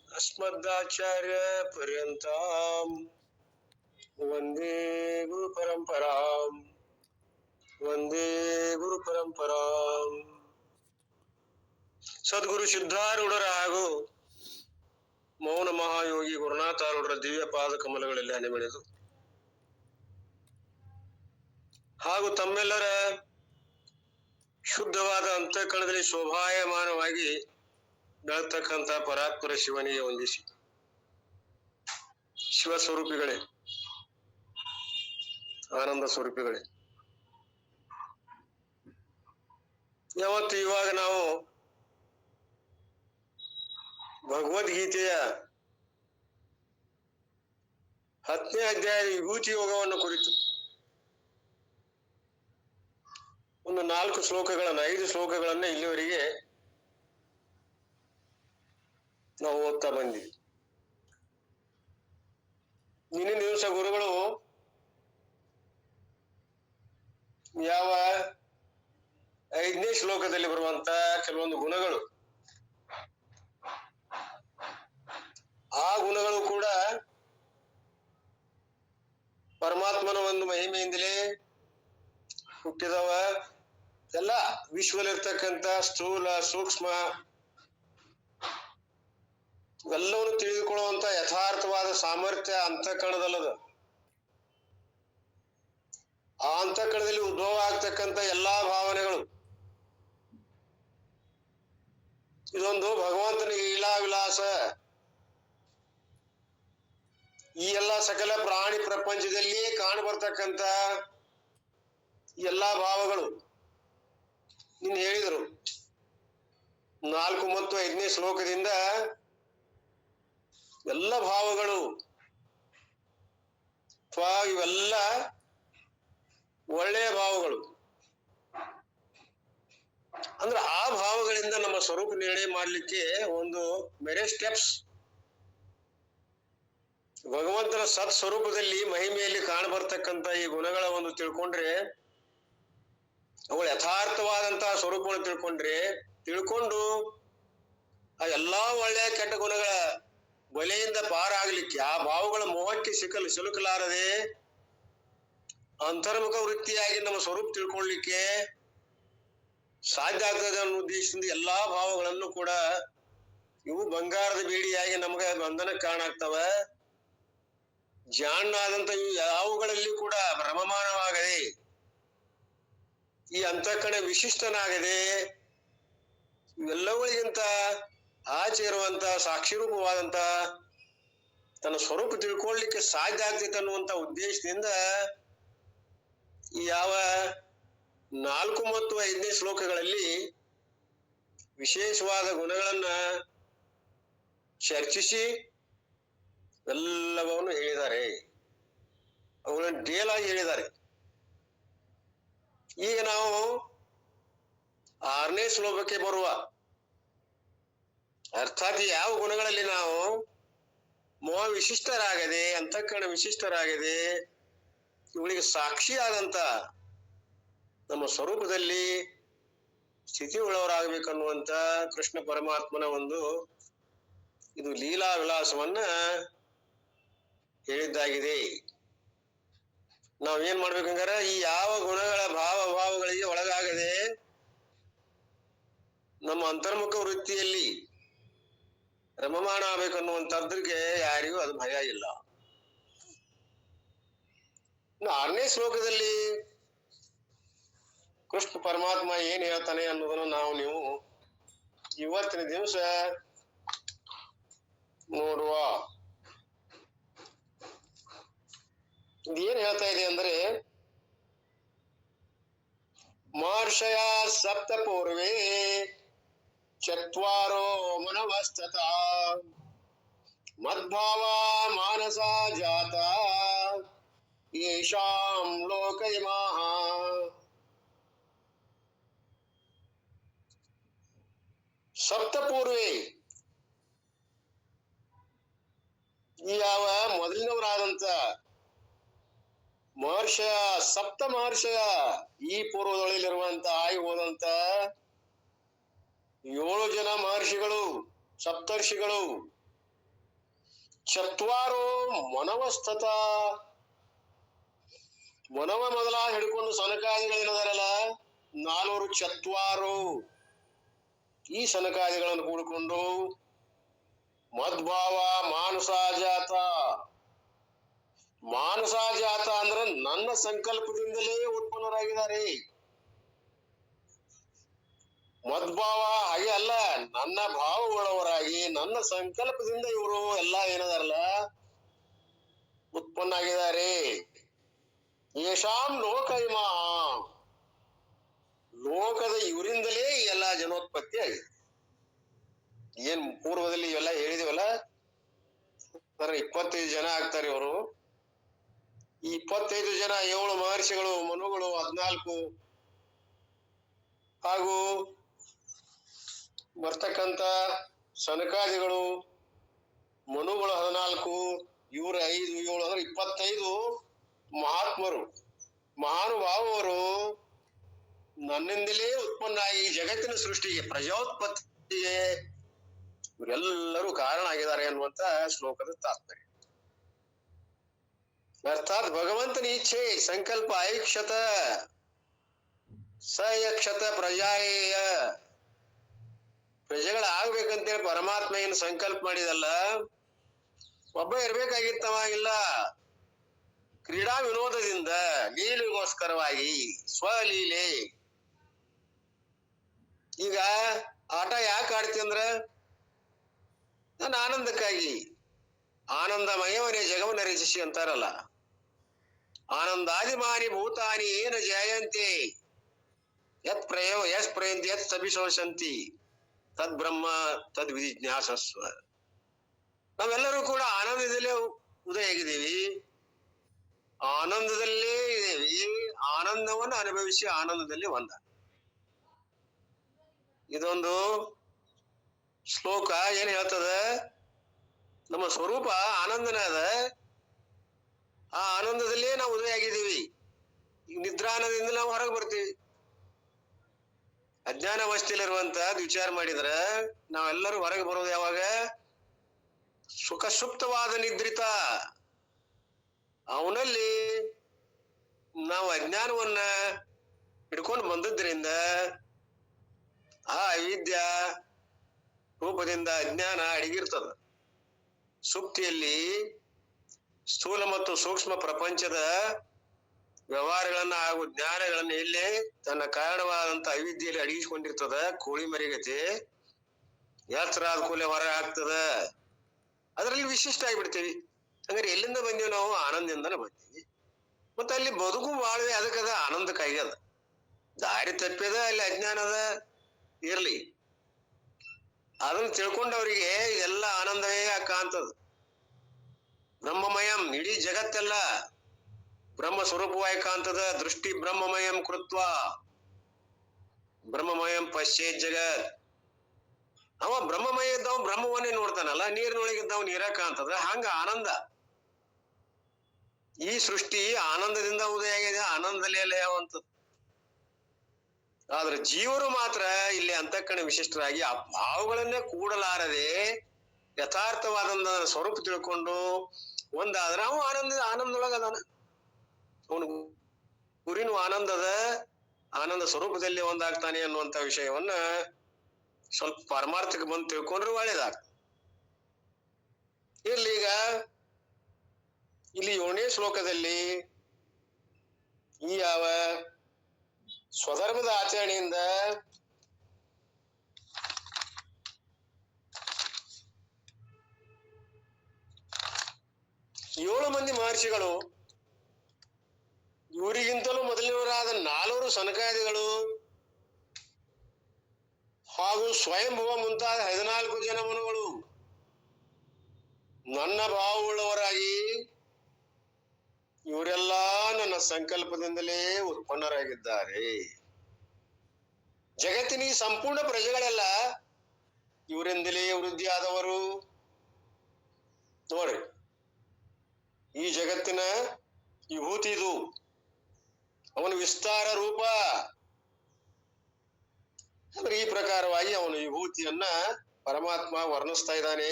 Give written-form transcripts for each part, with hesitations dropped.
अस्मदाचार्य पर्यंताम वंदे गुरु परंपराम वंदे गुरु परंपराम. ಸದ್ಗುರು ಸಿದ್ಧಾರೂಢರ ಹಾಗೂ ಮೌನ ಮಹಾಯೋಗಿ ಗುರುನಾಥಾರೂಢರ ದಿವ್ಯ ಪಾದ ಕಮಲಗಳಲ್ಲಿ ಹನಿ ಬೆಳೆದು ಹಾಗೂ ತಮ್ಮೆಲ್ಲರ ಶುದ್ಧವಾದ ಅಂತಃಕರಣದಲ್ಲಿ ಶೋಭಾಯಮಾನವಾಗಿ ಬೆಳತಕ್ಕಂಥ ಪರಾತ್ಪರ ಶಿವನಿಗೆ ವಂದಿಸಿ, ಶಿವ ಸ್ವರೂಪಿಗಳೇ, ಆನಂದ ಸ್ವರೂಪಿಗಳೇ, ಯಾವತ್ತು ಇವಾಗ ನಾವು ಭಗವದ್ಗೀತೆಯ 10ನೇ ಅಧ್ಯಾಯ ವಿಭೂತಿ ಯೋಗವನ್ನು ಕುರಿತು ಒಂದು 5 ಶ್ಲೋಕಗಳನ್ನ ಇಲ್ಲಿವರೆಗೆ ನಾವು ಓದ್ತಾ ಬಂದಿವಿ. ನಿನ್ನೆ ದಿವಸ ಗುರುಗಳು ಯಾವ 5ನೇ ಶ್ಲೋಕದಲ್ಲಿ ಬರುವಂತ ಕೆಲವೊಂದು ಗುಣಗಳು, ಆ ಗುಣಗಳು ಕೂಡ ಪರಮಾತ್ಮನ ಒಂದು ಮಹಿಮೆಯಿಂದಲೇ ಹುಟ್ಟಿದವ. ಎಲ್ಲ ವಿಶ್ವದಲ್ಲಿರ್ತಕ್ಕಂಥ ಸ್ಥೂಲ ಸೂಕ್ಷ್ಮ ಎಲ್ಲವನ್ನು ತಿಳಿದುಕೊಳ್ಳುವಂತ ಯಥಾರ್ಥವಾದ ಸಾಮರ್ಥ್ಯ ಅಂತಃಕರಣದಲ್ಲದ. ಆ ಅಂತಃಕರಣದಲ್ಲಿ ಉದ್ಭವ ಆಗ್ತಕ್ಕಂಥ ಎಲ್ಲಾ ಭಾವನೆಗಳು ಇದೊಂದು ಭಗವಂತನ ಲೀಲಾ ವಿಲಾಸ. ಈ ಎಲ್ಲ ಸಕಲ ಪ್ರಾಣಿ ಪ್ರಪಂಚದಲ್ಲಿ ಕಾಣಬರ್ತಕ್ಕಂಥ ಎಲ್ಲಾ ಭಾವಗಳು ನೀನು ಹೇಳಿದರು 4 ಮತ್ತು 5ನೇ ಶ್ಲೋಕದಿಂದ ಎಲ್ಲ ಭಾವಗಳು ಅಥವಾ ಇವೆಲ್ಲ ಒಳ್ಳೆಯ ಭಾವಗಳು ಅಂದ್ರೆ ಆ ಭಾವಗಳಿಂದ ನಮ್ಮ ಸ್ವರೂಪ ನಿರ್ಣಯ ಮಾಡ್ಲಿಕ್ಕೆ ಒಂದು ಬೇರೆ ಸ್ಟೆಪ್ಸ್. ಭಗವಂತನ ಸತ್ ಸ್ವರೂಪದಲ್ಲಿ ಮಹಿಮೆಯಲ್ಲಿ ಕಾಣಬರ್ತಕ್ಕಂಥ ಈ ಗುಣಗಳ ಒಂದು ತಿಳ್ಕೊಂಡ್ರೆ, ಅವುಗಳ ಯಥಾರ್ಥವಾದಂತಹ ಸ್ವರೂಪವನ್ನು ತಿಳ್ಕೊಂಡು ಆ ಎಲ್ಲಾ ಒಳ್ಳೆಯ ಕೆಟ್ಟ ಗುಣಗಳ ಬಲೆಯಿಂದ ಪಾರಾಗ್ಲಿಕ್ಕೆ, ಆ ಭಾವಗಳ ಮೋಹಕ್ಕೆ ಸಿಲುಕಲಾರದೆ ಅಂತರ್ಮುಖ ವೃತ್ತಿಯಾಗಿ ನಮ್ಮ ಸ್ವರೂಪ ತಿಳ್ಕೊಳ್ಳಿಕ್ಕೆ ಸಾಧ್ಯ ಆಗ್ತದೆ ಅನ್ನೋ ಉದ್ದೇಶದಿಂದ ಎಲ್ಲಾ ಭಾವಗಳನ್ನು ಕೂಡ ಇವು ಬಂಗಾರದ ಬೇಡಿಯಾಗಿ ನಮಗೆ ಬಂಧನಕ್ಕೆ ಕಾರಣ ಆಗ್ತವ. ಜಾಣಾದಂತ ಇವು ಯಾವುಗಳಲ್ಲಿ ಕೂಡ ಭ್ರಮಮಾನವಾಗದೆ ಈ ಅಂತಃಕರಣ ವಿಶಿಷ್ಟನಾಗದೆ ಇವೆಲ್ಲಗಳಿಗಿಂತ ಆಚೆ ಇರುವಂತ ಸಾಕ್ಷಿ ರೂಪವಾದಂತ ತನ್ನ ಸ್ವರೂಪ ತಿಳ್ಕೊಳ್ಳಿಕ್ಕೆ ಸಾಧ್ಯ ಆಗ್ತೈತೆ ಅನ್ನುವಂತ ಉದ್ದೇಶದಿಂದ ಈ ಯಾವ 4 ಮತ್ತು 5ನೇ ಶ್ಲೋಕಗಳಲ್ಲಿ ವಿಶೇಷವಾದ ಗುಣಗಳನ್ನ ಚರ್ಚಿಸಿ ಎಲ್ಲವನ್ನು ಹೇಳಿದ್ದಾರೆ. ಅವುಗಳನ್ನು ಡೀಟೇಲ್ ಆಗಿ ಹೇಳಿದ್ದಾರೆ. ಈಗ ನಾವು 6ನೇ ಶ್ಲೋಕಕ್ಕೆ ಬರುವ, ಅರ್ಥಾತ್ ಯಾವ ಗುಣಗಳಲ್ಲಿ ನಾವು ಮೋಹ ವಿಶಿಷ್ಟರಾಗದೆ, ಅಂತಃಕರಣ ವಿಶಿಷ್ಟರಾಗದೆ ಇವುಗಳಿಗೆ ಸಾಕ್ಷಿಯಾದಂತ ನಮ್ಮ ಸ್ವರೂಪದಲ್ಲಿ ಸ್ಥಿತಿ ಉಳ್ಳವರಾಗಬೇಕನ್ನುವಂತ ಕೃಷ್ಣ ಪರಮಾತ್ಮನ ಒಂದು ಇದು ಲೀಲಾ ವಿಲಾಸವನ್ನ ಹೇಳಿದ್ದಾಗಿದೆ. ನಾವೇನ್ ಮಾಡ್ಬೇಕಂಗಾರ ಈ ಯಾವ ಗುಣಗಳ ಭಾವಗಳಿಗೆ ಒಳಗಾಗದೆ ನಮ್ಮ ಅಂತರ್ಮುಖ ವೃತ್ತಿಯಲ್ಲಿ ರಮಮಾಣ ಆಗ್ಬೇಕನ್ನುವಂಥದ್ರಿಗೆ ಯಾರಿಗೂ ಅದು ಭಯ ಇಲ್ಲ. 6ನೇ ಶ್ಲೋಕದಲ್ಲಿ ಕೃಷ್ಣ ಪರಮಾತ್ಮ ಏನ್ ಹೇಳ್ತಾನೆ ಅನ್ನೋದನ್ನ ನೀವು ಇವತ್ತಿನ ದಿವಸ ನೋಡುವ. ಇದೇನ್ ಹೇಳ್ತಾ ಇದೆ ಅಂದ್ರೆ, ಮಹರ್ಷಯ ಸಪ್ತ ಪೂರ್ವೇ ಚತ್ವಾರೋ ಮನವಸ್ತತ ಮದ್ಭಾವ ಮಾನಸ ಜಾತ ಯೇಷಾಂ ಲೋಕೈಮಾಹ. ಸಪ್ತಪೂರ್ವೇ ಯಾವ ಮೊದಲಿನವರಾದಂತ ಮಹರ್ಷಯ, ಸಪ್ತ ಮಹರ್ಷಯ, ಈ ಪೂರ್ವದೊಳಗಿರುವಂತ ಆಗಿ ಹೋದಂತ 7 ಜನ ಮಹರ್ಷಿಗಳು ಸಪ್ತರ್ಷಿಗಳು, ಚತ್ವಾರೋ ಮನವಸ್ತತ, ಮನವ ಮೊದಲಾಗಿ ಹಿಡ್ಕೊಂಡು ಸನಕಾದಿಗಳೇನದಾರಲ್ಲ 4 ಚತ್ವಾರೋ, ಈ ಸನಕಾದಿಗಳನ್ನು ಕೂಡಿಕೊಂಡು ಮದ್ಭಾವ ಮಾನಸಾಜಾತ. ಮಾನಸಾಜಾತ ಅಂದ್ರೆ ನನ್ನ ಸಂಕಲ್ಪದಿಂದಲೇ ಉತ್ಪನ್ನರಾಗಿದ್ದಾರೆ. ಮದ್ಭಾವ ಹಾಗೆ ಅಲ್ಲ, ನನ್ನ ಭಾವವುಳ್ಳವರಾಗಿ ನನ್ನ ಸಂಕಲ್ಪದಿಂದ ಇವರು ಎಲ್ಲ ಏನದಾರಲ್ಲ ಉತ್ಪನ್ನ ಆಗಿದ್ದಾರೆ. ಯಶಾಂ ಲೋಕೈಮ, ಲೋಕದ ಇವರಿಂದಲೇ ಈ ಎಲ್ಲಾ ಜನೋತ್ಪತ್ತಿ ಆಗಿದೆ. ಏನ್ ಪೂರ್ವದಲ್ಲಿ ಇವೆಲ್ಲ ಹೇಳಿದಿವಲ್ಲ, 25 ಜನ ಆಗ್ತಾರೆ ಇವರು. ಈ 25 ಜನ 7 ಮಹರ್ಷಿಗಳು, ಮನುಗಳು 14, ಹಾಗೂ ಬರ್ತಕ್ಕಂತ ಸನಕಾದಿಗಳು ಮನುಗಳು 14, ಇವ್ರ 5, 7 ಅಂದ್ರೆ 25 ಮಹಾತ್ಮರು, ಮಹಾನುಭಾವರು ನನ್ನಿಂದಲೇ ಉತ್ಪನ್ನ ಈ ಜಗತ್ತಿನ ಸೃಷ್ಟಿಗೆ, ಪ್ರಜೋತ್ಪತ್ತಿಗೆ ಇವರೆಲ್ಲರೂ ಕಾರಣ ಆಗಿದ್ದಾರೆ ಅನ್ನುವಂತ ಶ್ಲೋಕದ ತಾತ್ಪರ್ಯ. ಅರ್ಥಾತ್ ಭಗವಂತನ ಇಚ್ಛೆ ಸಂಕಲ್ಪ ಐಕ್ಷತ ಸ ಯಕ್ಷತ ಪ್ರಜಾಯೇಯ, ಪ್ರಜೆಗಳಾಗ್ಬೇಕಂತೇಳಿ ಪರಮಾತ್ಮ ಏನು ಸಂಕಲ್ಪ ಮಾಡಿದಲ್ಲ, ಒಬ್ಬ ಇರ್ಬೇಕಾಗಿತ್ತವ, ಇಲ್ಲ, ಕ್ರೀಡಾ ವಿನೋದದಿಂದ ಲೀಲೆಗೋಸ್ಕರವಾಗಿ ಸ್ವಲೀಲೆ. ಈಗ ಆಟ ಯಾಕೆ ಆಡ್ತಿ ಅಂದ್ರ ನನ್ನ ಆನಂದಕ್ಕಾಗಿ. ಆನಂದಮಯವನೇ ಜಗವನ್ನ ರಚಿಸಿ ಅಂತಾರಲ್ಲ. ಆನಂದಾದಿಮಾನಿ ಭೂತಾನಿ ಏನ ಜಯಂತೆ ಯತ್ ಪ್ರಯಂತಿ ಯತ್ ಸಭಿಶೋಷಂತಿ ತದ್ ಬ್ರಹ್ಮ ತದ್ ವಿಜಿಜ್ಞಾಸಸ್ವ. ನಾವೆಲ್ಲರೂ ಕೂಡ ಆನಂದದಲ್ಲೇ ಉದಯ ಆಗಿದ್ದೀವಿ, ಆನಂದದಲ್ಲೇ ಇದ್ದೇವೆ, ಆನಂದವನ್ನು ಅನುಭವಿಸಿ ಆನಂದದಲ್ಲಿ ಒಂದ. ಇದೊಂದು ಶ್ಲೋಕ ಏನ್ ಹೇಳ್ತದ, ನಮ್ಮ ಸ್ವರೂಪ ಆನಂದನ ಅದ, ಆ ಆನಂದದಲ್ಲೇ ನಾವು ಉದಯ ಆಗಿದ್ದೀವಿ. ಈಗ ನಿದ್ರಾನದಿಂದ ನಾವು ಹೊರಗೆ ಬರ್ತೀವಿ. ಅಜ್ಞಾನ ಅವಸ್ಥೆಯಲ್ಲಿರುವಂತ ವಿಚಾರ ಮಾಡಿದ್ರ ನಾವೆಲ್ಲರೂ ಹೊರಗೆ ಬರೋದು ಯಾವಾಗ? ಸುಖ ಸುಪ್ತವಾದ ನಿದ್ರಿತ, ಅವನಲ್ಲಿ ನಾವು ಅಜ್ಞಾನವನ್ನ ಹಿಡ್ಕೊಂಡು ಬಂದದ್ರಿಂದ ಆ ಅವಿದ್ಯ ರೂಪದಿಂದ ಅಜ್ಞಾನ ಅಡಗಿರ್ತದ. ಸುಪ್ತಿಯಲ್ಲಿ ಸ್ಥೂಲ ಮತ್ತು ಸೂಕ್ಷ್ಮ ಪ್ರಪಂಚದ ವ್ಯವಹಾರಗಳನ್ನ ಹಾಗೂ ಜ್ಞಾನಗಳನ್ನ ಇಲ್ಲಿ ತನ್ನ ಕಾರಣವಾದಂತ ಅವಿದ್ಯೆಯಲ್ಲಿ ಅಡಗಿಸಿಕೊಂಡಿರ್ತದ. ಕೋಳಿ ಮರಿಗತೆ ಎತ್ತರ ಆದ ಕೂಲೆ ಹೊರ ಆಗ್ತದ, ಅದರಲ್ಲಿ ವಿಶಿಷ್ಟ ಆಗಿಬಿಡ್ತೀವಿ. ಹಂಗಾರೆ ಎಲ್ಲಿಂದ ಬಂದೀವಿ ನಾವು? ಆನಂದದಿಂದನೇ ಬಂದೀವಿ. ಮತ್ತೆ ಅಲ್ಲಿ ಬದುಕು ಬಾಳ್ವೆ ಅದಕ್ಕದ ಆನಂದಕ್ಕಾಗಿ ಅದ. ದಾರಿ ತಪ್ಪಿದ ಅಲ್ಲಿ ಅಜ್ಞಾನದ ಇರ್ಲಿ, ಅದನ್ನ ತಿಳ್ಕೊಂಡವರಿಗೆ ಇದೆಲ್ಲ ಆನಂದವೇ ಕಾಣ್ತದ. ಬ್ರಹ್ಮಮಯಂ, ಇಡೀ ಜಗತ್ತೆಲ್ಲ ಬ್ರಹ್ಮ ಸ್ವರೂಪವಾಗಿ ಕಾಣ್ತದ. ದೃಷ್ಟಿ ಬ್ರಹ್ಮಮಯಂ ಕೃತ್ವ ಬ್ರಹ್ಮಮಯಂ ಪಶ್ಚೇತ್ ಜಗತ್. ಅವ ಬ್ರಹ್ಮಮಯ ಇದ್ದವ ಬ್ರಹ್ಮವನ್ನೇ ನೋಡ್ತಾನಲ್ಲ, ನೀರಿನೊಳಗಿದ್ದವ ನೀರ ಕಾಣ್ತದ. ಹಂಗ ಆನಂದ, ಈ ಸೃಷ್ಟಿ ಆನಂದದಿಂದ ಉದಯ ಆಗಿದೆ, ಆನಂದದಲ್ಲಿ ಅಲ್ಲ ಯಾವಂತದ್ದು. ಆದ್ರೆ ಜೀವರು ಮಾತ್ರ ಇಲ್ಲಿ ಅಂತಃಕರಣ ವಿಶಿಷ್ಟರಾಗಿ ಆ ಭಾವಗಳನ್ನೇ ಕೂಡಲಾರದೆ ಯಥಾರ್ಥವಾದ ಸ್ವರೂಪ ತಿಳ್ಕೊಂಡು ಒಂದಾದ್ರೆ ಅವ ಆನಂದೊಳಗದಾನ. ಅವನು ಗುರಿನೂ ಆನಂದದ, ಆನಂದ ಸ್ವರೂಪದಲ್ಲಿ ಒಂದಾಗ್ತಾನೆ ಅನ್ನುವಂತ ವಿಷಯವನ್ನ ಸ್ವಲ್ಪ ಪಾರಮಾರ್ಥಕ್ಕೆ ಬಂದು ತಿಳ್ಕೊಂಡ್ರೆ ಒಳ್ಳೇದಾಗ್ತದೆ. ಇರ್ಲಿ, ಈಗ ಇಲ್ಲಿ 7ನೇ ಶ್ಲೋಕದಲ್ಲಿ ಈ ಯಾವ ಸ್ವಧರ್ಮದ ಆಚರಣೆಯಿಂದ ಏಳು ಮಂದಿ ಮಹರ್ಷಿಗಳು, ಇವರಿಗಿಂತಲೂ ಮೊದಲಿನವರಾದ 4 ಸನಕಾದಿಗಳು ಹಾಗೂ ಸ್ವಯಂಭುವ ಮುಂತಾದ 14 ಜನ ಮನುಗಳು ನನ್ನ ಭಾವವುಳ್ಳವರಾಗಿ ಇವರೆಲ್ಲ ನನ್ನ ಸಂಕಲ್ಪದಿಂದಲೇ ಉತ್ಪನ್ನರಾಗಿದ್ದಾರೆ. ಜಗತ್ತಿನ ಈ ಸಂಪೂರ್ಣ ಪ್ರಜೆಗಳೆಲ್ಲ ಇವರಿಂದಲೇ ವೃದ್ಧಿಯಾದವರು. ನೋಡ್ರಿ, ಈ ಜಗತ್ತಿನ ವಿಭೂತಿ ಇದು, ಅವನ ವಿಸ್ತಾರ ರೂಪ. ಅಂದ್ರೆ ಈ ಪ್ರಕಾರವಾಗಿ ಅವನ ವಿಭೂತಿಯನ್ನ ಪರಮಾತ್ಮ ವರ್ಣಿಸ್ತಾ ಇದ್ದಾನೆ.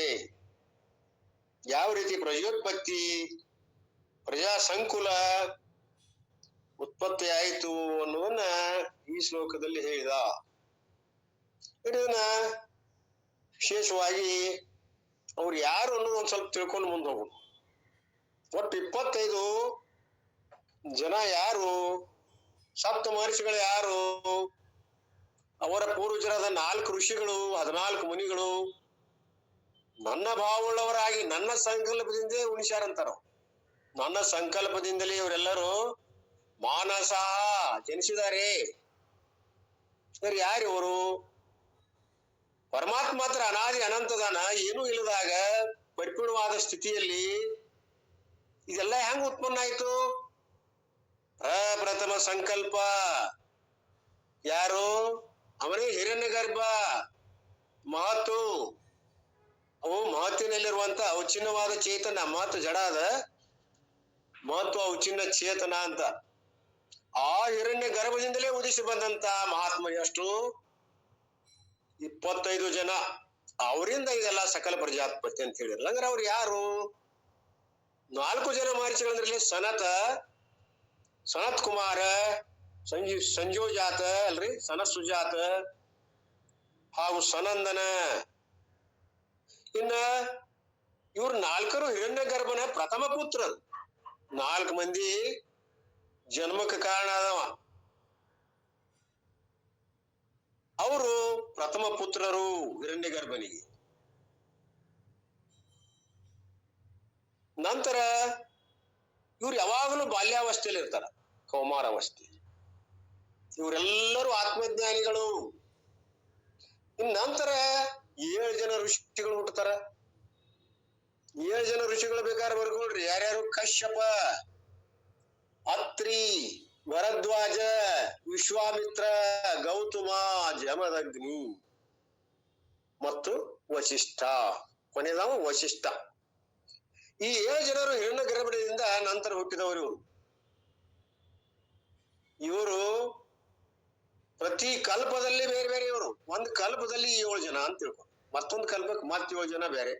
ಯಾವ ರೀತಿ ಪ್ರಜೋತ್ಪತ್ತಿ, ಪ್ರಜಾ ಸಂಕುಲ ಉತ್ಪತ್ತಿ ಆಯಿತು ಅನ್ನೋದನ್ನ ಈ ಶ್ಲೋಕದಲ್ಲಿ ಹೇಳಿದ. ಇದನ್ನ ವಿಶೇಷವಾಗಿ ಅವ್ರು ಯಾರು ಅನ್ನೋದು ಒಂದ್ ಸ್ವಲ್ಪ ತಿಳ್ಕೊಂಡು ಮುಂದೆ ಹೋಗುದು. ಒಟ್ಟು 25 ಜನ ಯಾರು, ಸಪ್ತ ಮಹರ್ಷಿಗಳು ಯಾರು, ಅವರ ಪೂರ್ವಜರಾದ 4 ಋಷಿಗಳು, 14 ಮುನಿಗಳು ನನ್ನ ಭಾವವುಳ್ಳವರಾಗಿ ನನ್ನ ಸಂಕಲ್ಪದಿಂದ ಉಣಿಸ್ಯಾರಂತಾರ. ನನ್ನ ಸಂಕಲ್ಪದಿಂದಲೇ ಇವರೆಲ್ಲರೂ ಮಾನಸ ಜನಿಸಿದ್ದಾರೆ. ಯಾರು ಇವರು? ಪರಮಾತ್ಮ ಮಾತ್ರ ಅನಾದಿ ಅನಂತದಾನ, ಏನೂ ಇಲ್ಲದಾಗ ಪರಿಪೂರ್ಣವಾದ ಸ್ಥಿತಿಯಲ್ಲಿ ಇದೆಲ್ಲ ಹೆಂಗ್ ಉತ್ಪನ್ನ ಆಯ್ತು? ಪ್ರಥಮ ಸಂಕಲ್ಪ ಯಾರು? ಅವನೇ ಹಿರಣ್ಯ ಗರ್ಭ. ಮಹತ್ತು, ಅವು ಮಹತ್ತಿನಲ್ಲಿರುವಂತ ಅವಿಚ್ಛಿನ್ನವಾದ ಚೇತನ. ಮಹತ್ ಜಡ ಅದ, ಮಹತ್ವ ಅವಿಚ್ಛಿನ್ನ ಚೇತನ ಅಂತ. ಆ ಹಿರಣ್ಯ ಗರ್ಭದಿಂದಲೇ ಉದಿಸಿ ಬಂದಂತ ಮಹಾತ್ಮ ಎಷ್ಟು? 25 ಜನ. ಅವರಿಂದ ಇದೆಲ್ಲ ಸಕಲ ಪ್ರಜಾತ್ಪತ್ತಿ ಅಂತ ಹೇಳಿರಲ್ಲ. ಅಂದ್ರೆ ಅವ್ರು ಯಾರು? 4 ಜನ ಮಹರ್ಷಿಗಳಂದ್ರಲ್ಲಿ ಸನತ್ ಕುಮಾರ, ಸಂಜೋಜಾತ ಅಲ್ರಿ, ಸನತ್ ಸುಜಾತ ಹಾಗೂ ಸನಂದನ. ಇನ್ನ ಇವ್ರು 4 ಹಿರಣ್ಯ ಗರ್ಭನ ಪ್ರಥಮ ಪುತ್ರರು. 4 ಮಂದಿ ಜನ್ಮಕ್ಕೆ ಕಾರಣ ಆದವ. ಅವರು ಪ್ರಥಮ ಪುತ್ರರು ಹಿರಣ್ಯ ಗರ್ಭನಿಗೆ. ನಂತರ ಇವ್ರು ಯಾವಾಗಲೂ ಬಾಲ್ಯಾವಸ್ಥೆಯಲ್ಲಿ ಇರ್ತಾರ, ಕೌಮಾರಾವಸ್ಥೆ. ಇವರೆಲ್ಲರೂ ಆತ್ಮಜ್ಞಾನಿಗಳು. ಇನ್ ನಂತರ 7 ಜನ ಋಷಿಗಳು ಹುಟ್ಟುತ್ತಾರ. 7 ಜನ ಋಷಿಗಳು ಬೇಕಾದ್ರೆ ಬರ್ಕೊಳ್ರಿ. ಯಾರ್ಯಾರು? ಕಶ್ಯಪ, ಅತ್ರಿ, ಭರದ್ವಾಜ, ವಿಶ್ವಾಮಿತ್ರ, ಗೌತಮ, ಜಮದಗ್ನಿ ಮತ್ತು ವಶಿಷ್ಠ. ಕೊನೆಯದಾವ ವಶಿಷ್ಠ. ಈ 7 ಜನರು ಹಿರಣ್ಯ ಗರ್ಭದಿಂದ ನಂತರ ಹುಟ್ಟಿದವರು. ಇವರು ಪ್ರತಿ ಕಲ್ಪದಲ್ಲಿ ಬೇರೆ ಬೇರೆ. ಇವರು ಒಂದು ಕಲ್ಪದಲ್ಲಿ 7 ಜನ ಅಂತ ತಿಳ್ಕೊ, ಮತ್ತೊಂದು ಕಲ್ಪಕ್ಕೆ ಮತ್ತೆ 7 ಜನ ಬೇರೆ.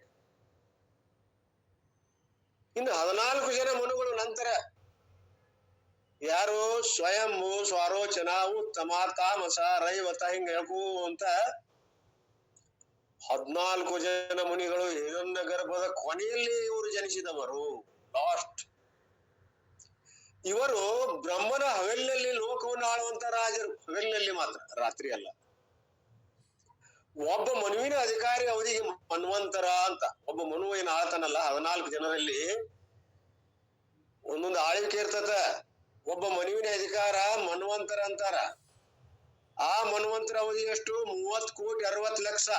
ಇನ್ನು 14 ಜನ ಮನುಗಳು ನಂತರ. ಯಾರು? ಸ್ವಯಂಭೂ, ಸ್ವಾರೋಚನ, ಉತ್ತಮ, ತಾಮಸ, ರೈವತ, ಹಿಂಗ ಹೇಳ್ಕೂ ಅಂತ 14 ಜನ ಮುನಿಗಳು ಹಿರಣ್ಯ ಗರ್ಭದ ಕೊನೆಯಲ್ಲಿ ಇವರು ಜನಿಸಿದವರು. ಲಾಸ್ಟ್. ಇವರು ಬ್ರಹ್ಮನ ಹಗಲಿನಲ್ಲಿ ಲೋಕವನ್ನು ಆಳುವಂತ ರಾಜರು. ಹಗಲಿನಲ್ಲಿ ಮಾತ್ರ, ರಾತ್ರಿ ಅಲ್ಲ. ಒಬ್ಬ ಮನುವಿನ ಅಧಿಕಾರಿ ಅವಧಿಗೆ ಮನ್ವಂತರ ಅಂತ. ಒಬ್ಬ ಮನು ಏನ್ ಆಳ್ತಾನಲ್ಲ, 14 ಜನರಲ್ಲಿ ಒಂದೊಂದು ಆಳ್ವಿಕೆ ಇರ್ತದ. ಒಬ್ಬ ಮನುವಿನ ಅಧಿಕಾರ ಮನ್ವಂತರ ಅಂತಾರ. ಆ ಮನ್ವಂತರ ಅವಧಿ ಎಷ್ಟು? 30 ಕೋಟಿ 60 ಲಕ್ಷ.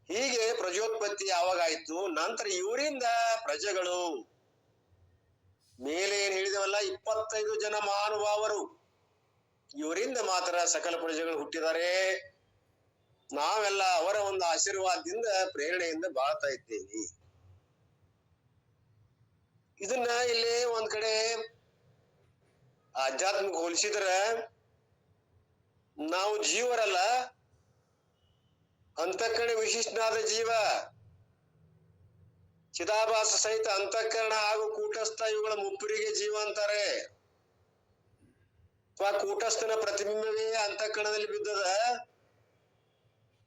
ಹೀಗೆ ಪ್ರಜೋತ್ಪತ್ತಿ ಯಾವಾಗ ಆಯ್ತು? ನಂತರ ಇವರಿಂದ ಪ್ರಜೆಗಳು ಮೇಲೆ ಏನ್ ಹೇಳಿದವಲ್ಲ, 25 ಜನ ಮಹಾನುಭಾವರು, ಇವರಿಂದ ಮಾತ್ರ ಸಕಲ ಪ್ರಜೆಗಳು ಹುಟ್ಟಿದ್ದಾರೆ. ನಾವೆಲ್ಲ ಅವರ ಒಂದು ಆಶೀರ್ವಾದದಿಂದ, ಪ್ರೇರಣೆಯಿಂದ ಬಾಳ್ತಾ ಇದ್ದೇವೆ. ಇದನ್ನ ಇಲ್ಲಿ ಒಂದ್ ಕಡೆ ಆಧ್ಯಾತ್ಮಿಕ ಹೋಲಿಸಿದ್ರೆ, ನಾವು ಜೀವರಲ್ಲ, ಅಂತಃಕರಣ ವಿಶಿಷ್ಟನಾದ ಜೀವ, ಚಿದಾಭಾಸ ಸಹಿತ ಅಂತಃಕರಣ ಹಾಗೂ ಕೂಟಸ್ಥ, ಇವುಗಳ ಮುಪ್ಪರಿಗೆ ಜೀವ ಅಂತಾರೆ. ಅಥವಾ ಕೂಟಸ್ಥನ ಪ್ರತಿಬಿಂಬವೇ ಅಂತಃಕರಣದಲ್ಲಿ ಬಿದ್ದದ.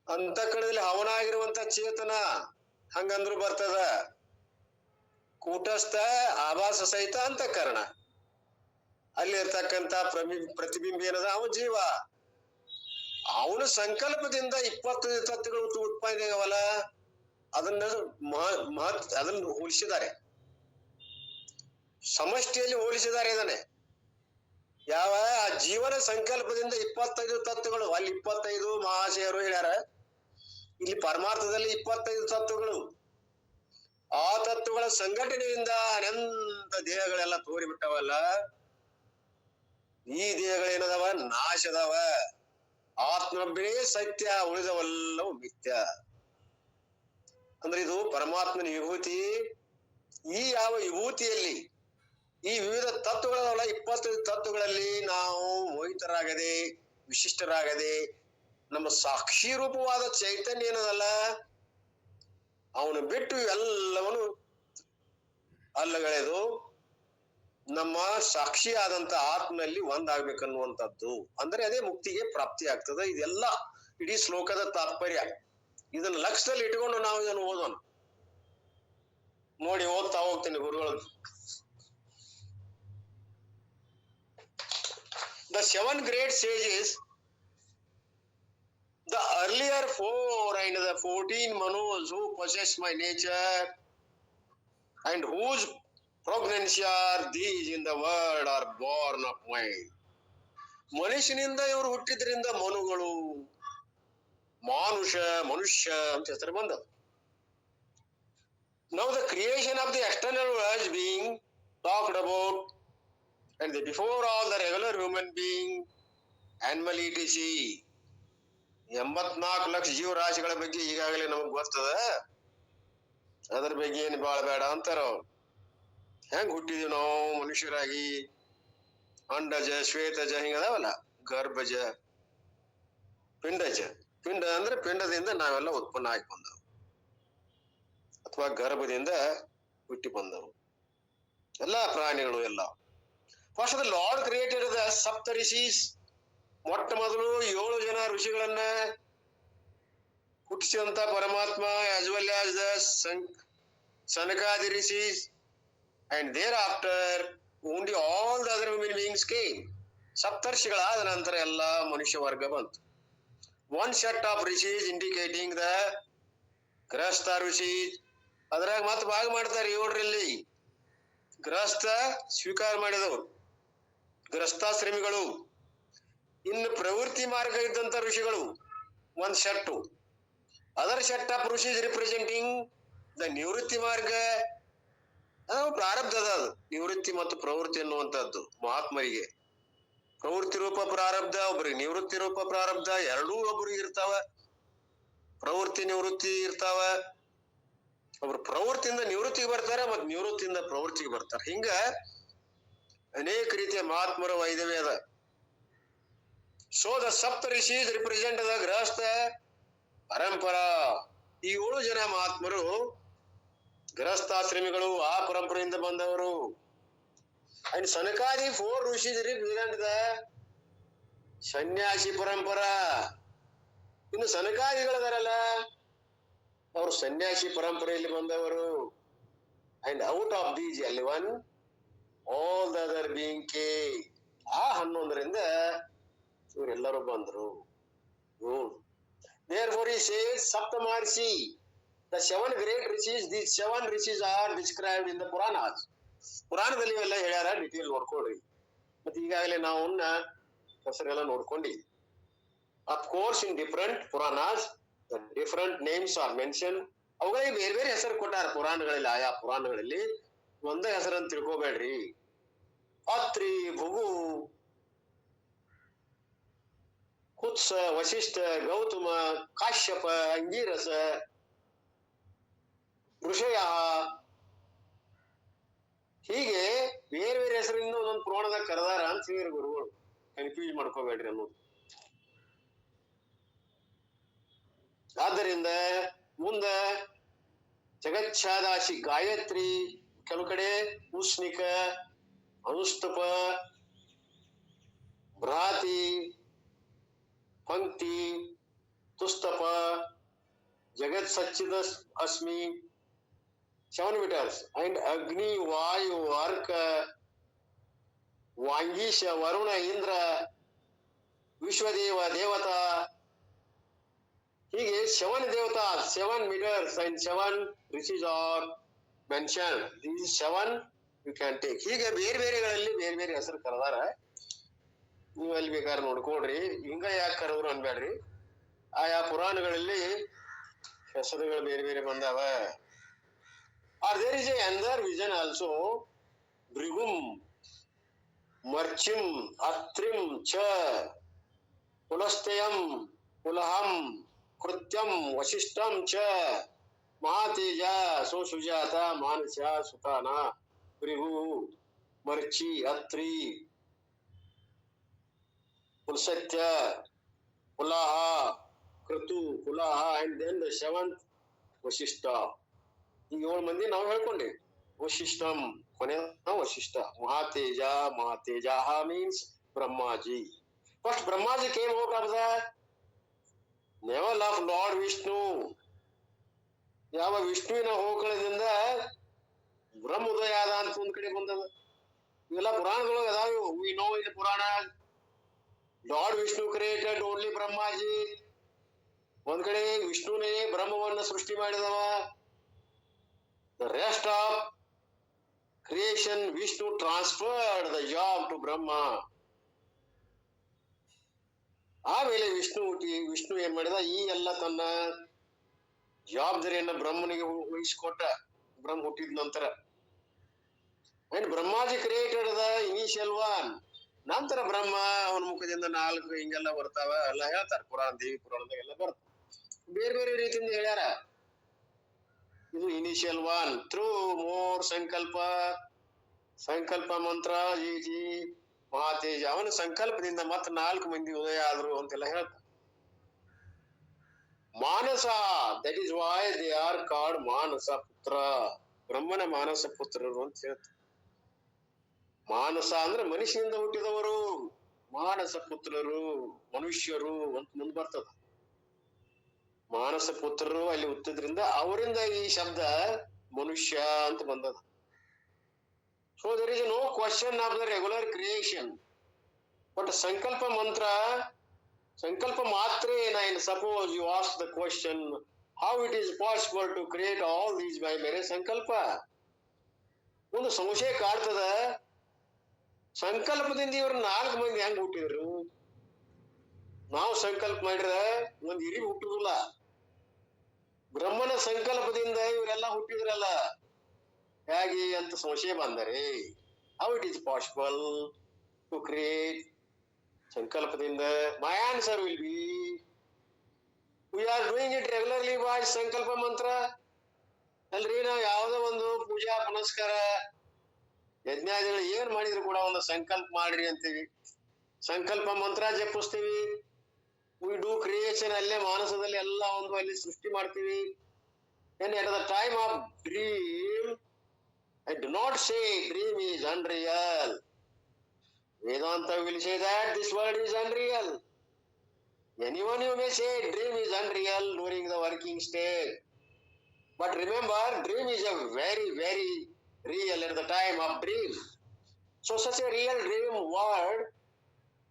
ಅಂತಃಕರಣದಲ್ಲಿ ಹವನಾಗಿರುವಂತ ಚೇತನ, ಹಂಗಂದ್ರು ಬರ್ತದ. ಕೂಟಸ್ಥ, ಆಭಾಸ ಸಹಿತ ಅಂತಃಕರಣ, ಅಲ್ಲಿರ್ತಕ್ಕಂಥ ಪ್ರತಿಬಿಂಬ ಏನದ? ಅವ ಜೀವ. ಅವನ ಸಂಕಲ್ಪದಿಂದ 25 ತತ್ವಗಳು ಉತ್ಪನ್ನ ಆಗವಲ್ಲ, ಅದನ್ನ ಅದನ್ನು ಹೋಲಿಸಿದ್ದಾರೆ, ಸಮಷ್ಟಿಯಲ್ಲಿ ಹೋಲಿಸಿದ್ದಾರೆ. ಇದನ್ನೇ ಯಾವ ಜೀವನ ಸಂಕಲ್ಪದಿಂದ 25 ತತ್ವಗಳು. ಅಲ್ಲಿ 25 ಮಹಾಶಯರು ಹೇಳ್ಯಾರ, ಇಲ್ಲಿ ಪರಮಾರ್ಥದಲ್ಲಿ 25 ತತ್ವಗಳು. ಆ ತತ್ವಗಳ ಸಂಘಟನೆಯಿಂದ ಅನಂತ ದೇಹಗಳೆಲ್ಲ ತೋರಿಬಿಟ್ಟವಲ್ಲ. ಈ ದೇಹಗಳೇನದವ? ನಾಶದವ. ಆತ್ಮನೇ ಸತ್ಯ, ಉಳಿದವೆಲ್ಲವೂ ಮಿಥ್ಯ. ಅಂದ್ರೆ ಇದು ಪರಮಾತ್ಮನ ವಿಭೂತಿ. ಈ ಯಾವ ವಿಭೂತಿಯಲ್ಲಿ ಈ ವಿವಿಧ ತತ್ವಗಳಲ್ಲ, 25 ತತ್ವಗಳಲ್ಲಿ ನಾವು ಮೋಹಿತರಾಗದೆ, ವಿಶಿಷ್ಟರಾಗದೆ, ನಮ್ಮ ಸಾಕ್ಷಿ ರೂಪವಾದ ಚೈತನ್ಯ ಏನದಲ್ಲ, ಅವನು ಬಿಟ್ಟು ಎಲ್ಲವನು ಅಲ್ಲಗಳೆದು ನಮ್ಮ ಸಾಕ್ಷಿ ಆದಂತ ಆತ್ಮನಲ್ಲಿ ಒಂದಾಗ್ಬೇಕನ್ನುವಂಥದ್ದು. ಅಂದ್ರೆ ಅದೇ ಮುಕ್ತಿಗೆ ಪ್ರಾಪ್ತಿ ಆಗ್ತದೆ. ಇದೆಲ್ಲ ಇಡೀ ಶ್ಲೋಕದ ತಾತ್ಪರ್ಯ. ಇದನ್ನ ಲಕ್ಷ್ಯದಲ್ಲಿ ಇಟ್ಕೊಂಡು ನಾವು ಇದನ್ನು ಓದೋಣ. ನೋಡಿ, ಓದ್ತಾ ಹೋಗ್ತೀನಿ ಗುರುಗಳು. The seven great sages, the earlier four and the 14 Manus who possess my nature and whose prognosia are these in the world are born of mine. ಮನುಷ್ಯನಿಂದ ಇವರು ಹುಟ್ಟಿದ್ರಿಂದ ಮನುಗಳು, ಮನುಷ್ಯ ಅಂತ ಹೆಸರು ಬಂದ. Now the creation of the external world being talked about, and before all the regular human being, animal etc. 84 lakh ಜೀವರಾಶಿಗಳ ಬಗ್ಗೆ ಈಗಾಗಲೇ ನಮಗ್ ಗೊತ್ತದ. ಅದರ ಬಗ್ಗೆ ಏನು ಬಾಳ ಬೇಡ ಅಂತಾರ. ಹೆಂಗ್ ಹುಟ್ಟಿದೀವಿ ನಾವು ಮನುಷ್ಯರಾಗಿ? ಅಂಡಜ, ಶ್ವೇತಜ ಹಿಂಗದಾವಲ್ಲ, ಗರ್ಭಜ, ಪಿಂಡಜ. ಪಿಂಡ ಅಂದ್ರೆ ಪಿಂಡದಿಂದ ನಾವೆಲ್ಲ ಉತ್ಪನ್ನ ಆಗಿ ಬಂದವು, ಅಥವಾ ಗರ್ಭದಿಂದ ಹುಟ್ಟಿ ಬಂದವು ಎಲ್ಲಾ ಪ್ರಾಣಿಗಳು ಎಲ್ಲ. First the lord created the ಸಪ್ತ ಋಷೀಸ್. ಮೊಟ್ಟ ಮೊದಲು 7 ಜನ ಋಷಿಗಳನ್ನ ಹುಟ್ಟಿಸಿದಂತ ಪರಮಾತ್ಮ, as well as the Sanakadi rishis, and thereafter only all the other human beings came. ಸಪ್ತರ್ಷಿಗಳಾದ ನಂತರ ಎಲ್ಲ ಮನುಷ್ಯ ವರ್ಗ ಬಂತು. One set of rishis indicating the ಗೃಹಸ್ಥ ಋಷೀಸ್. ಅದ್ರಾಗ ಮತ್ತೆ ಭಾಗ ಮಾಡ್ತಾರೆ 7ರಲ್ಲಿ. ಗೃಹಸ್ಥ ಸ್ವೀಕಾರ ಮಾಡಿದವರು ಗೃಹಸ್ಥಾಶ್ರಮಿಗಳು. ಇನ್ನು ಪ್ರವೃತ್ತಿ ಮಾರ್ಗ ಇದ್ದಂತ ಋಷಿಗಳು ಒಂದ್ set. Other set of ಋಷೀಸ್ representing the ನಿವೃತ್ತಿ ಮಾರ್ಗ. ಅದು ಪ್ರಾರಬ್ಧದ, ಅದು ನಿವೃತ್ತಿ ಮತ್ತು ಪ್ರವೃತ್ತಿ ಎನ್ನುವಂತದ್ದು. ಮಹಾತ್ಮರಿಗೆ ಪ್ರವೃತ್ತಿ ರೂಪ ಪ್ರಾರಬ್ಧ, ಒಬ್ರಿಗೆ ನಿವೃತ್ತಿ ರೂಪ ಪ್ರಾರಬ್ಧ, ಎರಡೂ ಒಬ್ರಿಗೆ ಇರ್ತಾವ. ಪ್ರವೃತ್ತಿ ನಿವೃತ್ತಿ ಇರ್ತಾವ. ಒಬ್ರು ಪ್ರವೃತ್ತಿಯಿಂದ ನಿವೃತ್ತಿಗೆ ಬರ್ತಾರೆ, ಮತ್ ನಿವೃತ್ತಿಯಿಂದ ಪ್ರವೃತ್ತಿಗೆ ಬರ್ತಾರೆ. ಹಿಂಗ ಅನೇಕ ರೀತಿಯ ಮಹಾತ್ಮರ ವೈದ್ಯವೇ ಅದ. ಸೊ ದ ಸಪ್ತ ಋಷೀಸ್ ರಿಪ್ರೆಸೆಂಟ್ ದ ಗೃಹಸ್ಥ ಪರಂಪರಾ. ಈ 7 ಜನ ಮಹಾತ್ಮರು ಗೃಹಸ್ಥಾಶ್ರಮಿಗಳು, ಆ ಪರಂಪರೆಯಿಂದ ಬಂದವರು. ಅಂಡ್ ಸನಕಾದಿ 4 ಋಷೀಸ್ ರಿಪ್ರೆಸೆಂಟ್ ದ ಸನ್ಯಾಸಿ ಪರಂಪರಾ. ಇನ್ನು ಸನಕಾದಿಗಳದಾರಲ್ಲ, ಅವರು ಸನ್ಯಾಸಿ ಪರಂಪರೆಯಲ್ಲಿ ಬಂದವರು. And out of these 11 all the other being came. ಆ 11ರಿಂದ ಇವರೆಲ್ಲರೂ ಬಂದರು. Therefore he says Saptamarshi, the 7 great rishis. These 7 rishis are described in the Puranas. ಪುರಾಣದಲ್ಲಿ ಎಲ್ಲ ಹೇಳ್ಯಾರ, ಡಿಟೇಲ್ ನೋಡ್ಕೊಳ್ರಿ. ಮತ್ತೆ ಈಗಾಗಲೇ ನಾವು ಹೆಸರೆಲ್ಲ ನೋಡ್ಕೊಂಡಿ. Of course in different Puranas different names are mention. ಅವುಗಳಿಗೆ ಬೇರೆ ಬೇರೆ ಹೆಸರು ಕೊಟ್ಟಾರ ಪುರಾಣಗಳಲ್ಲಿ. ಆಯಾ ಪುರಾಣಗಳಲ್ಲಿ ಒಂದೇ ಹೆಸರನ್ನು ತಿಳ್ಕೊಬೇಡ್ರಿ. ಅತ್ರಿ, ಭೃಗು, ಕುತ್ಸ, ವಶಿಷ್ಠ, ಗೌತಮ, ಕಾಶ್ಯಪ, ಅಂಗೀರಸ, ಋಷಯ, ಹೀಗೆ ಬೇರೆ ಬೇರೆ ಹೆಸರಿಂದ ಒಂದೊಂದು ಪುರಾಣದಾಗ ಕರೆದಾರ ಅಂತ ಹೇಳಿದ್ರು ಗುರುಗಳು. ಕನ್ಫ್ಯೂಸ್ ಮಾಡ್ಕೋಬೇಡ್ರಿ ಅನ್ನೋದು. ಆದ್ದರಿಂದ ಮುಂದ ಜಗಚ್ಛಾದಾಶಿ ಗಾಯತ್ರಿ, ಕೆಲವು ಕಡೆ ಉಷ್ಣಿಕ, ಅನುಸ್ತಪ, ಭ್ರಾತಿ, ಪಂಕ್ತಿ, ತುಸ್ತಪ, ಜಗತ್ ಸಚ್ಚಿದ ಅಸ್ಮಿ, 7 meters, and ಅಗ್ನಿ, ವಾಯು, ಅರ್ಕ, ವಾಂಗೀಶ, ವರುಣ, ಇಂದ್ರ, ವಿಶ್ವದೇವ, ದೇವತಾ, ಹೀಗೆ 7 ದೇವತಾ, 7 meters and 7 rishis are mentioned. These 7 you can take. ಹೀಗೆ ಬೇರೆ ಬೇರೆಗಳಲ್ಲಿ ಬೇರೆ ಬೇರೆ ಹೆಸರು ಕರೆದಾರ. ನೀವು ಅಲ್ಲಿ ಬೇಕಾದ್ರೆ ನೋಡ್ಕೊಡ್ರಿ. ಹಿಂಗ ಯಾಕೆ ಕರೆದ್ರು ಅನ್ಬೇಡ್ರಿ. ಆಯಾ ಪುರಾಣಗಳಲ್ಲಿ ಹೆಸರುಗಳು ಬೇರೆ ಬೇರೆ ಬಂದಾವ. Or there is another vision also. Brigum, Marchim, Atrim, Cha, Pulastayam, Pulaham, Krutyam, Vasishtam, Cha, Mahateja, Sosujata, Manasya, Sutana, Brigu, Marchi, Atri, Pulsatya, Pulaha, Kratu ಕುಲಾಹ and then the seventh Vasishtha. ಈ 7 ಮಂದಿ ನಾವು ಹೇಳ್ಕೊಂಡೆ. ವಶಿಷ್ಠಂ ಕೊನೆ ವಶಿಷ್ಠ. ಮಹಾತೇಜ ಮಹಾತೇಜಾಹ means Brahmaji. First Brahmaji came ಹೋಗ್ತದ ಲೆವೆಲ್ ಆಫ್ ಲಾರ್ಡ್ ವಿಷ್ಣು. ಯಾವ ವಿಷ್ಣುವಿನ ಹೋಕಳದಿಂದ ಬ್ರಹ್ಮ ಉದಯ ಆದ ಅಂತ ಒಂದ್ ಕಡೆ ಬಂದದ. ಇವೆಲ್ಲ ಪುರಾಣದೊಳಗೆ ಅದಾವ. V know in Purana lord Vishnu created only Brahmaji. ಒಂದ್ ಕಡೆ ವಿಷ್ಣುನೇ ಬ್ರಹ್ಮವನ್ನ ಸೃಷ್ಟಿ ಮಾಡಿದವ. The rest of creation Vishnu transferred the job to Brahma. ಆಮೇಲೆ ವಿಷ್ಣು ಏನ್ ಮಾಡಿದ, ಈ ಎಲ್ಲ ತನ್ನ ಜವಾಬ್ದಾರಿಯನ್ನ ಬ್ರಹ್ಮನಿಗೆ ವಹಿಸಿಕೊಟ್ಟ. ಬ್ರಹ್ಮ ಹುಟ್ಟಿದ ನಂತರ and Brahmaji created the initial one. ನಂತರ ಬ್ರಹ್ಮ ಅವನ ಮುಖದಿಂದ 4 ಹಿಂಗೆಲ್ಲ ಬರ್ತಾವ ಎಲ್ಲ ಹೇಳ್ತಾರ ಪುರಾಣ, ದೇವಿ ಪುರಾಣದಾಗ ಎಲ್ಲ ಬರ್ತಾವ. ಬೇರೆ ಬೇರೆ ರೀತಿಯಿಂದ ಹೇಳ್ಯಾರ. ಇದು ಇನಿಷಿಯಲ್ ಒನ್. ಥ್ರೂ ಮೋರ್ ಸಂಕಲ್ಪ ಮಂತ್ರ ಜಿ ಮಹಾತೇಜ ಅವನ ಸಂಕಲ್ಪದಿಂದ ಮತ್ತ 4 ಮಂದಿ ಉದಯ ಆದ್ರು ಅಂತೆಲ್ಲ ಹೇಳ್ತಾರೆ. ಮಾನಸ, that is why they are called ಮಾನಸ ಪುತ್ರ. ಬ್ರಹ್ಮನ ಮಾನಸ ಪುತ್ರರು ಅಂತ ಹೇಳ್ತಾರೆ. ಮಾನಸ ಅಂದ್ರೆ ಮನುಷ್ಯನಿಂದ ಹುಟ್ಟಿದವರು, ಮಾನಸ ಪುತ್ರರು ಮನುಷ್ಯರು ಅಂತ ಮುಂದೆ ಬರ್ತದ. ಮಾನಸ ಪುತ್ರರು ಅಲ್ಲಿ ಹುಟ್ಟಿದ್ರಿಂದ ಅವರಿಂದ ಈ ಶಬ್ದ ಮನುಷ್ಯ ಅಂತ ಬಂದದ. So there is no question of the regular creation. But ಸಂಕಲ್ಪ ಮಂತ್ರ, ಸಂಕಲ್ಪ ಮಾತ್ರ ಏನಾಯ್ತು. Suppose you ask the question how it is possible to create all these by mere ಸಂಕಲ್ಪ. ಒಂದು ಸಂಶಯ ಕಾಡ್ತದ, ಸಂಕಲ್ಪದಿಂದ ಇವ್ರ 4 ಮಂದಿ ಹೆಂಗ್ ಹುಟ್ಟಿದ್ರು? ನಾವು ಸಂಕಲ್ಪ ಮಾಡಿದ್ರೆ ಒಂದ್ ಇರಿ ಹುಟ್ಟುದಿಲ್ಲ. ಬ್ರಹ್ಮನ ಸಂಕಲ್ಪದಿಂದ ಇವರೆಲ್ಲ ಹುಟ್ಟಿದ್ರಲ್ಲ ಹೇಗೆ ಅಂತ ಸಂಶಯ ಬಂದರೆ, how it is possible to create ಸಂಕಲ್ಪದಿಂದ? My answer will be we are doing it regularly by ಸಂಕಲ್ಪ ಮಂತ್ರ. ಅಲ್ರಿ, ನಾವು ಯಾವುದೋ ಒಂದು ಪೂಜಾ ಪುನಸ್ಕಾರ ಯಜ್ಞಾದಿಗಳು ಏನ್ ಮಾಡಿದ್ರು ಕೂಡ ಒಂದು ಸಂಕಲ್ಪ ಮಾಡ್ರಿ ಅಂತೀವಿ, ಸಂಕಲ್ಪ ಮಂತ್ರ ಜಪಿಸ್ತೀವಿ. ವಿ ಡೂ ಕ್ರಿಯೇಷನ್, ಅಲ್ಲೇ ಮಾನಸದಲ್ಲಿ ಎಲ್ಲ ಒಂದು ಅಲ್ಲಿ ಸೃಷ್ಟಿ ಮಾಡ್ತೀವಿ. And at the time of dream, I do not say dream is unreal. Vedanta will say that this world is unreal. Anyone you may say dream is unreal during the working state. But remember, dream is a very, very real at the time of dream. So such a real dream world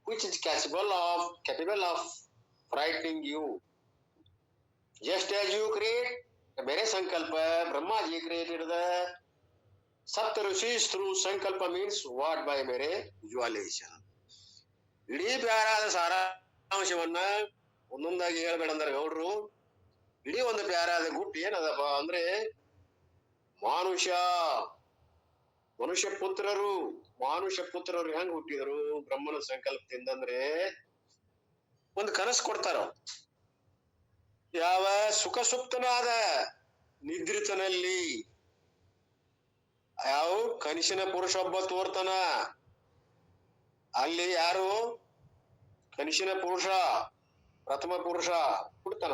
which is capable of frightening you. Just as you create mere sankalpa, Brahmaji created the Sapta Rishis through sankalpa means what by mere visualization. ಇಡೀ ಪ್ಯಾರಾದ ಸಾರಾಂಶವನ್ನ ಒಂದೊಂದಾಗಿ ಹೇಳ್ಬೇಡಂದ್ರೆ ಗೌಡ್ರು, ಇಡೀ ಒಂದು ಪ್ಯಾರಾದ ಗುಟ್ಟು ಏನದಪ್ಪ ಅಂದ್ರೆ, ಮನುಷ್ಯ ಪುತ್ರರು ಹೆಂಗ್ ಹುಟ್ಟಿದರು ಬ್ರಹ್ಮನ ಸಂಕಲ್ಪದಿಂದ ಅಂದ್ರೆ, ಒಂದು ಕನಸು ಕೊಡ್ತಾರ. ಯಾವ ಸುಖ ಸುಪ್ತನಾದ ನಿದ್ರಿತನಲ್ಲಿ ಯಾವ ಕನಸಿನ ಪುರುಷ ಒಬ್ಬ ತೋರ್ತಾನ. ಅಲ್ಲಿ ಯಾರು ಕನಸಿನ ಪುರುಷ, ಪ್ರಥಮ ಪುರುಷ ಹುಡ್ತಾನ,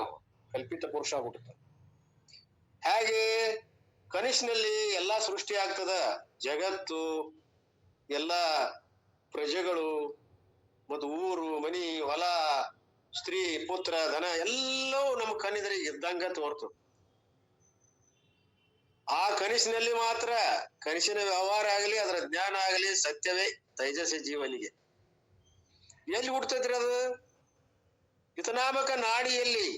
ಕಲ್ಪಿತ ಪುರುಷ ಹುಡ್ತಾನ. ಹಾಗೆ ಕನಸಿನಲ್ಲಿ ಎಲ್ಲಾ ಸೃಷ್ಟಿ ಆಗ್ತದ. ಜಗತ್ತು, ಎಲ್ಲ ಪ್ರಜೆಗಳು ಮತ್ತು ಊರು ಮನಿ ಹೊಲ ಸ್ತ್ರೀ ಪುತ್ರ ಧನ ಎಲ್ಲವೂ ನಮ್ಮ ಕಣ್ಣಿದ್ರೆ ಇದ್ದಂಗ ತೋರ್ತದೆ. ಆ ಕನಸಿನಲ್ಲಿ ಮಾತ್ರ ಕನಸಿನ ವ್ಯವಹಾರ ಆಗಲಿ ಅದರ ಜ್ಞಾನ ಆಗಲಿ ಸತ್ಯವೇ ತೈಜಸ ಜೀವನಿಗೆ. ಎಲ್ಲಿ ಹುಡ್ತೈತ್ರಿ ಅದು? ಹಿತನಾಮಕ ನಾಡಿಯಲ್ಲಿ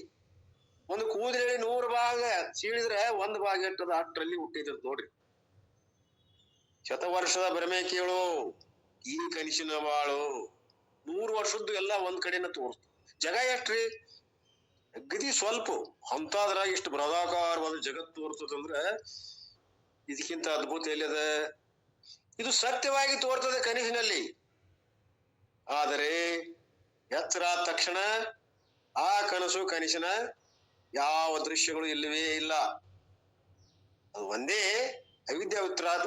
ಒಂದು ಕೂದಲಲ್ಲಿ 100 ಭಾಗ ಸೀಳಿದ್ರೆ 1 ಭಾಗ ಇಟ್ಟದ ಅಷ್ಟರಲ್ಲಿ ಹುಟ್ಟಿರ್ತದೆ ನೋಡ್ರಿ. ಶತವರ್ಷದ ಭ್ರಮೆ ಕೇಳು, ಈ ಕನಸಿನ ಬಾಳು 100 ವರ್ಷದ್ದು ಎಲ್ಲ ಒಂದ್ ಕಡೆನ ತೋರ್ತು. ಜಗ ಎಷ್ಟ್ರಿ? ಅಗದಿ ಸ್ವಲ್ಪ. ಅಂತದ್ರಾಗ ಇಷ್ಟು ಬೃಹದಾಕಾರವಾದ ಜಗತ್ತು ತೋರ್ತದಂದ್ರೆ ಇದಕ್ಕಿಂತ ಅದ್ಭುತ ಎಲ್ಲಿದೆ? ಇದು ಸತ್ಯವಾಗಿ ತೋರ್ತದೆ ಕನಸಿನಲ್ಲಿ. ಆದರೆ ಎಚ್ಚರ ಆದ ತಕ್ಷಣ ಆ ಕನಸಿನ ಯಾವ ದೃಶ್ಯಗಳು ಇಲ್ಲವೇ ಇಲ್ಲ. ಅದು ಒಂದೇ ಅವಿದ್ಯಾ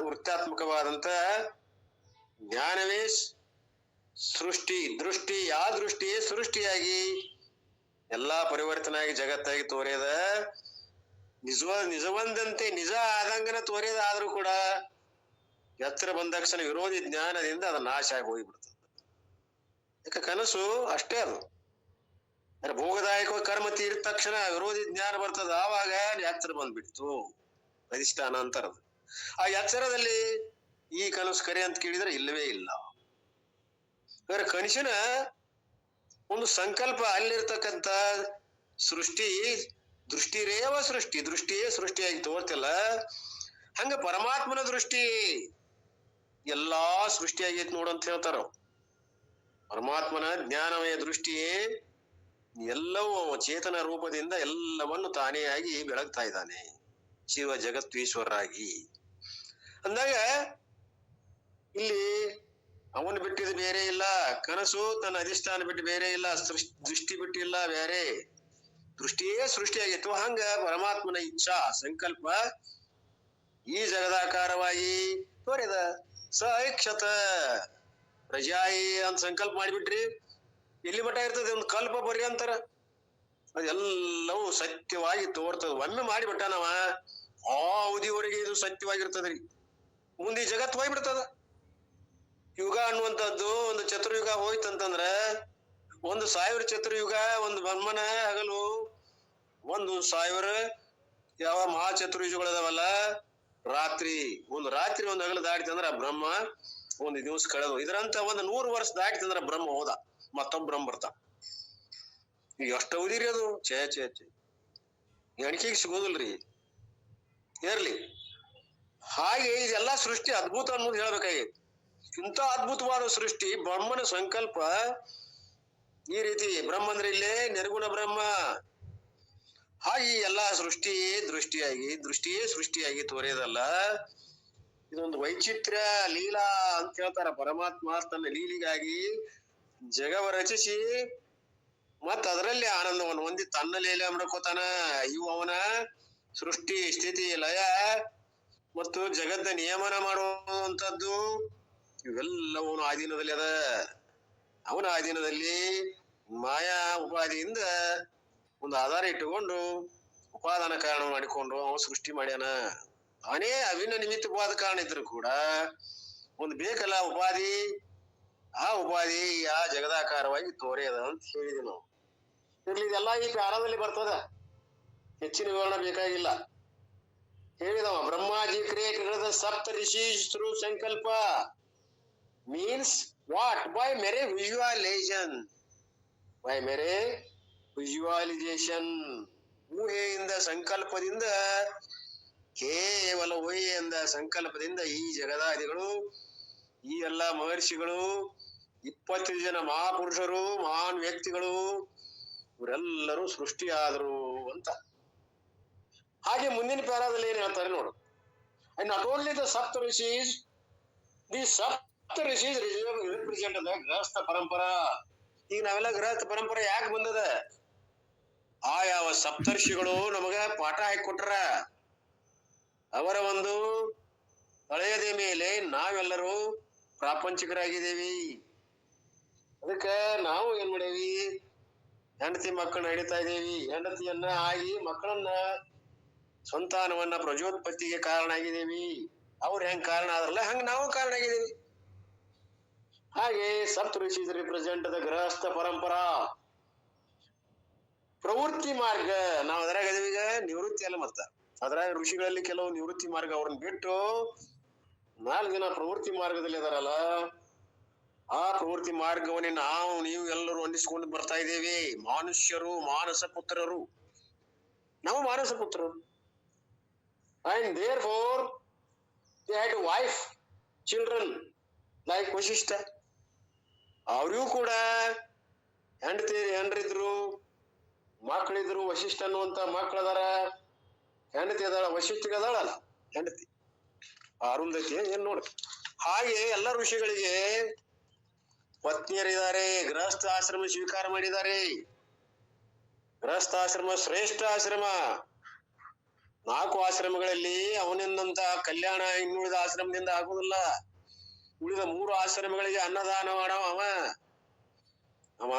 ವೃತ್ತಾತ್ಮಕವಾದಂತ ಜ್ಞಾನವೇ ಸೃಷ್ಟಿ. ಆ ದೃಷ್ಟಿಯೇ ಸೃಷ್ಟಿಯಾಗಿ ಎಲ್ಲಾ ಪರಿವರ್ತನೆ ಆಗಿ ಜಗತ್ತಾಗಿ ತೋರ್ಯದ. ನಿಜವಂದಂತೆ ನಿಜ ಆದಂಗನ ತೋರ್ಯದ. ಆದ್ರೂ ಕೂಡ ಎಚ್ಚರ ಬಂದ ತಕ್ಷಣ ವಿರೋಧಿ ಜ್ಞಾನದಿಂದ ಅದು ನಾಶ ಆಗಿ ಹೋಗಿಬಿಡ್ತದೆ. ಯಾಕೆ ಕನಸು ಅಷ್ಟೇ ಅದು. ಭೋಗದಾಯಕ ಕರ್ಮ ತೀರಿದ ತಕ್ಷಣ ವಿರೋಧಿ ಜ್ಞಾನ ಬರ್ತದ. ಆವಾಗ ಎಚ್ಚರ ಬಂದ್ಬಿಡ್ತು. ಅಧಿಷ್ಠಾನ ಅಂತಾರದು. ಆ ಎಚ್ಚರದಲ್ಲಿ ಈ ಕನಸು ಕರೆ ಅಂತ ಕೇಳಿದ್ರೆ ಇಲ್ಲವೇ ಇಲ್ಲ. ಕನಸಿನ ಒಂದು ಸಂಕಲ್ಪ ಅಲ್ಲಿರ್ತಕ್ಕಂಥ ಸೃಷ್ಟಿ ದೃಷ್ಟಿರೇವ ಸೃಷ್ಟಿ, ದೃಷ್ಟಿಯೇ ಸೃಷ್ಟಿಯಾಗಿ ತೋರ್ತಿಲ್ಲ. ಹಂಗ ಪರಮಾತ್ಮನ ದೃಷ್ಟಿ ಎಲ್ಲಾ ಸೃಷ್ಟಿಯಾಗೈತಿ ನೋಡಂತ ಹೇಳ್ತಾರ. ಪರಮಾತ್ಮನ ಜ್ಞಾನಮಯ ದೃಷ್ಟಿಯೇ ಎಲ್ಲವೂ ಚೇತನ ರೂಪದಿಂದ ಎಲ್ಲವನ್ನು ತಾನೇ ಆಗಿ ಬೆಳಗ್ತಾ ಇದ್ದಾನೆ, ಶಿವ ಜಗತ್ವೀಶ್ವರರಾಗಿ ಅಂದಾಗ ಇಲ್ಲಿ ಅವನು ಬಿಟ್ಟಿದ ಬೇರೆ ಇಲ್ಲ. ಕನಸು ತನ್ನ ಅಧಿಷ್ಠಾನ ಬಿಟ್ಟು ಬೇರೆ ಇಲ್ಲ. ದೃಷ್ಟಿ ಬಿಟ್ಟಿಲ್ಲ ಬೇರೆ. ದೃಷ್ಟಿಯೇ ಸೃಷ್ಟಿಯಾಗಿತ್ತು. ಹಂಗ ಪರಮಾತ್ಮನ ಇಚ್ಛಾ ಸಂಕಲ್ಪ ಈ ಜಗದಾಕಾರವಾಗಿ ತೋರಿದ. ಸ ಐಕ್ಷತ ಪ್ರಜಾಯಿ ಅಂತ ಸಂಕಲ್ಪ ಮಾಡಿಬಿಟ್ರಿ. ಎಲ್ಲಿ ಮಠ ಇರ್ತದೆ? ಒಂದು ಕಲ್ಪ ಪರ್ಯಂತರ ಅದೆಲ್ಲವೂ ಸತ್ಯವಾಗಿ ತೋರ್ತದ. ಒಮ್ಮೆ ಮಾಡಿಬಿಟ್ಟ ನಾವ ಆ ಅವಧಿವರೆಗೆ ಇದು ಸತ್ಯವಾಗಿರ್ತದ್ರಿ. ಮುಂದೆ ಈ ಜಗತ್ತು ಹೋಗ್ಬಿಡ್ತದ. ಯುಗ ಅನ್ನುವಂಥದ್ದು ಒಂದು ಚತುರ್ಯುಗ ಹೋಯ್ತಂತಂದ್ರ 1,000 ಚತುರ್ಯುಗ, ಒಂದು ಬ್ರಹ್ಮನ ಹಗಲು 1,000 ಯಾವ ಮಹಾ ಚತುರ್ಯುಗಗಳದಾವಲ್ಲ, ರಾತ್ರಿ ಒಂದು ಹಗಲು ದಾಟಿತಂದ್ರ ಬ್ರಹ್ಮ ಒಂದು ದಿವಸ ಕಳೆದು. ಇದರಂತ 100 ವರ್ಷ ದಾಟಿತಂದ್ರ ಬ್ರಹ್ಮ ಹೋದ, ಮತ್ತೊಬ್ಬ ಬ್ರಹ್ಮ ಬರ್ತಾ. ಈಗ ಎಷ್ಟು ಅವಧಿರಿ ಅದು? ಛೇ ಎಣಿಕೆಗೆ ಸಿಗೋದಿಲ್ರಿ. ಇರ್ಲಿ. ಹಾಗೆ ಇದೆಲ್ಲ ಸೃಷ್ಟಿ ಅದ್ಭುತ ಅನ್ನೋದು ಹೇಳ್ಬೇಕಾಗಿ. ಇಂಥ ಅದ್ಭುತವಾದ ಸೃಷ್ಟಿ ಬ್ರಹ್ಮನ ಸಂಕಲ್ಪ ಈ ರೀತಿ. ಬ್ರಹ್ಮ ಅಂದ್ರೆ ಇಲ್ಲೇ ನಿರ್ಗುಣ ಬ್ರಹ್ಮ. ಹಾಗೆ ಎಲ್ಲಾ ದೃಷ್ಟಿಯೇ ಸೃಷ್ಟಿಯಾಗಿ ತೋರಿಯದಲ್ಲ. ಇದೊಂದು ವೈಚಿತ್ರ್ಯ ಲೀಲಾ ಅಂತ ಹೇಳ್ತಾರ. ಪರಮಾತ್ಮ ತನ್ನ ಲೀಲಿಗಾಗಿ ಜಗವ ರಚಿಸಿ ಮತ್ತ ಅದರಲ್ಲಿ ಆನಂದವನ್ನು ಹೊಂದಿ ತನ್ನ ಲೀಲೆ ಮಾಡ್ಕೋತಾನ. ಇವು ಅವನ ಸೃಷ್ಟಿ ಸ್ಥಿತಿ ಲಯ ಮತ್ತು ಜಗತ್ತ ನಿಯಮನ ಮಾಡುವಂತದ್ದು ಇವೆಲ್ಲವೂ ಆಧೀನದಲ್ಲಿ ಅದ. ಅವನ ಆಧೀನದಲ್ಲಿ ಮಾಯಾ ಉಪಾಧಿಯಿಂದ ಒಂದು ಆಧಾರ ಇಟ್ಟುಕೊಂಡು ಉಪಾದಾನ ಕಾರಣ ಮಾಡಿಕೊಂಡು ಅವನು ಸೃಷ್ಟಿ ಮಾಡ್ಯಾನ. ಅವನೇ ಅವಿನ ನಿಮಿತ್ತವಾದ ಕಾರಣ ಇದ್ರು ಕೂಡ ಒಂದು ಬೇಕಲ್ಲ ಉಪಾಧಿ. ಆ ಉಪಾಧಿ ಆ ಜಗದಾಕಾರವಾಗಿ ತೋರಿಯದ ಅಂತ ಹೇಳಿದ್ವಿ ನಾವು. ಇರ್ಲಿ, ಇದೆಲ್ಲ ಈ ಪ್ರಾರಂಭದಲ್ಲಿ ಬರ್ತದ, ಹೆಚ್ಚಿನ ವಿವರಣೆ ಬೇಕಾಗಿಲ್ಲ. ಹೇಳಿದವ ಬ್ರಹ್ಮಾಜಿ ಕ್ರಿಯೇಟೆಡ್ ಸಪ್ತ ಋಷಿ ಥ್ರೂ ಸಂಕಲ್ಪ ಮೀನ್ಸ್ ವಾಟ್? ಬೈ ಮೇರೆ ವಿಜುವಲೈಸೇಷನ್. ಊಹೆಯಿಂದ ಸಂಕಲ್ಪದಿಂದ, ಕೇವಲ ಊಹೆಯಿಂದ ಸಂಕಲ್ಪದಿಂದ ಈ ಜಗದಾದಿಗಳು, ಈ ಎಲ್ಲ ಮಹರ್ಷಿಗಳು, 20 ಜನ ಮಹಾಪುರುಷರು, ಮಹಾನ್ ವ್ಯಕ್ತಿಗಳು ಇವರೆಲ್ಲರೂ ಸೃಷ್ಟಿಯಾದರು ಅಂತ. ಹಾಗೆ ಮುಂದಿನ ಪ್ಯಾರಾದಲ್ಲಿ ಏನ್ ಹೇಳ್ತಾರೆ ನೋಡು. ಅಂಡ್ ನಾಟ್ ಓನ್ಲಿ ದ ಸಪ್ತ ಋಷೀಸ್, ದಿ ಸಪ್ತ ಋಷೀಸ್ ರಿಪ್ರೆಸೆಂಟ್ ದ ಗೃಹಸ್ಥ ಪರಂಪರಾ. ಈಗ ನಾವೆಲ್ಲ ಗೃಹಸ್ಥ ಪರಂಪರೆ ಯಾಕೆ ಬಂದದ? ಆ ಯಾವ ಸಪ್ತರ್ಷಿಗಳು ನಮಗ ಪಾಠ ಹಾಕಿಕೊಟ್ರ. ಅವರ ಒಂದು ತಳೆಯದ ಮೇಲೆ ನಾವೆಲ್ಲರೂ ಪ್ರಾಪಂಚಿಕರಾಗಿದ್ದೇವಿ. ಅದಕ್ಕ ನಾವು ಏನ್ ಮಾಡೇವಿ? ಹೆಂಡತಿ ಮಕ್ಕಳನ್ನ ಹಿಡಿತಾ ಇದ್ದೇವಿ. ಹೆಂಡತಿಯನ್ನ ಆಗಿ ಮಕ್ಕಳನ್ನ ಸಂತಾನವನ್ನ ಪ್ರಜೋತ್ಪತ್ತಿಗೆ ಕಾರಣ ಆಗಿದ್ದೇವಿ. ಅವ್ರು ಹೆಂಗ್ ಕಾರಣ ಆದ್ರಲ್ಲ ಹಂಗ ನಾವು ಕಾರಣ ಆಗಿದ್ದೇವಿ. ಹಾಗೆ ಸಪ್ತ ಋಷಿ ರಿಪ್ರೆಸೆಂಟ್ ದ ಗೃಹಸ್ಥ ಪರಂಪರಾ. ಪ್ರವೃತ್ತಿ ಮಾರ್ಗ ನಾವು ಅದ್ರಾಗ ಈಗ ನಿವೃತ್ತಿ ಅಲ್ಲ. ಮತ್ತ ಅದ್ರಾಗ ಋಷಿಗಳಲ್ಲಿ ಕೆಲವು ನಿವೃತ್ತಿ ಮಾರ್ಗ, ಅವ್ರನ್ನ ಬಿಟ್ಟು 4 ಜನ ಪ್ರವೃತ್ತಿ ಮಾರ್ಗದಲ್ಲಿ ಅದಾರಲ್ಲ, ಆ ಪ್ರವೃತ್ತಿ ಮಾರ್ಗವನ್ನೇ ನೀವು ಎಲ್ಲರೂ ಹೊಂದಿಸಿಕೊಂಡು ಬರ್ತಾ ಇದ್ದೇವೆ. ಮನುಷ್ಯರು, ಮಾನಸ ಪುತ್ರರು, ನಾವು ಮಾನಸ ಪುತ್ರರು. And therefore they had wife, children like Vashishtha. ಅವ್ರಿಗೂ ಕೂಡ ಹೆಂಡ್ರಿದ್ರು, ಮಕ್ಕಳಿದ್ರು. ವಶಿಷ್ಠ ಅನ್ನುವಂತ ಮಕ್ಕಳದಾರ, ಹೆಂಡತಿ ಅದಾಳ. ವಶಿಷ್ಠಿಗೆ ಅದಾಳಲ್ಲ ಹೆಂಡತಿ, ಅರುಂಧತಿ ಏನ್ ನೋಡ್ರಿ. ಹಾಗೆ ಎಲ್ಲ ಋಷಿಗಳಿಗೆ ಪತ್ನಿಯರಿದ್ದಾರೆ. ಗೃಹಸ್ಥ ಆಶ್ರಮ ಸ್ವೀಕಾರ ಮಾಡಿದ್ದಾರೆ. ಗೃಹಸ್ಥಾಶ್ರಮ ಶ್ರೇಷ್ಠ ಆಶ್ರಮ. 4 ಆಶ್ರಮಗಳಲ್ಲಿ ಅವನಿಂದಂತ ಕಲ್ಯಾಣ ಇನ್ನುಳಿದ ಆಶ್ರಮದಿಂದ ಆಗುದಿಲ್ಲ. ಉಳಿದ 3 ಆಶ್ರಮಗಳಿಗೆ ಅನ್ನದಾನ ಮಾಡವ ಅವ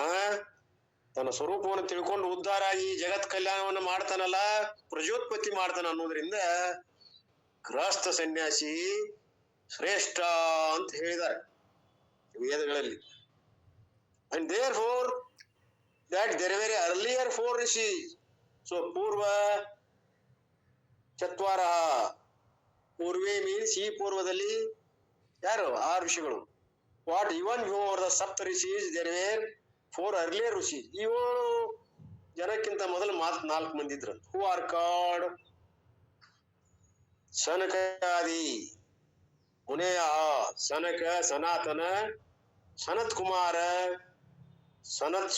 ತನ್ನ ಸ್ವರೂಪವನ್ನು ತಿಳ್ಕೊಂಡು ಉದ್ಧಾರ ಆಗಿ ಜಗತ್ ಕಲ್ಯಾಣವನ್ನು ಮಾಡ್ತಾನಲ್ಲ, ಪ್ರಜೋತ್ಪತ್ತಿ ಮಾಡ್ತಾನ ಅನ್ನೋದ್ರಿಂದ ಗೃಹಸ್ಥ ಸನ್ಯಾಸಿ ಶ್ರೇಷ್ಠ ಅಂತ ಹೇಳಿದ್ದಾರೆ ವೇದಗಳಲ್ಲಿ. And therefore that there were earlier 4 rishis. So Purva Chatvara. Purve means ಈ ಪೂರ್ವದಲ್ಲಿ ಯಾರು 6 ಋಷಿಗಳು. What even before the Sapta rishis there were 4 earlier rishis. 7 ಜನಕ್ಕಿಂತ ಮೊದಲು 4 ಮಂದಿ ಇದ್ರು. Who are called Sanakadi Muneya, Sanaka, Sanatana, Sanat Kumara, Sanath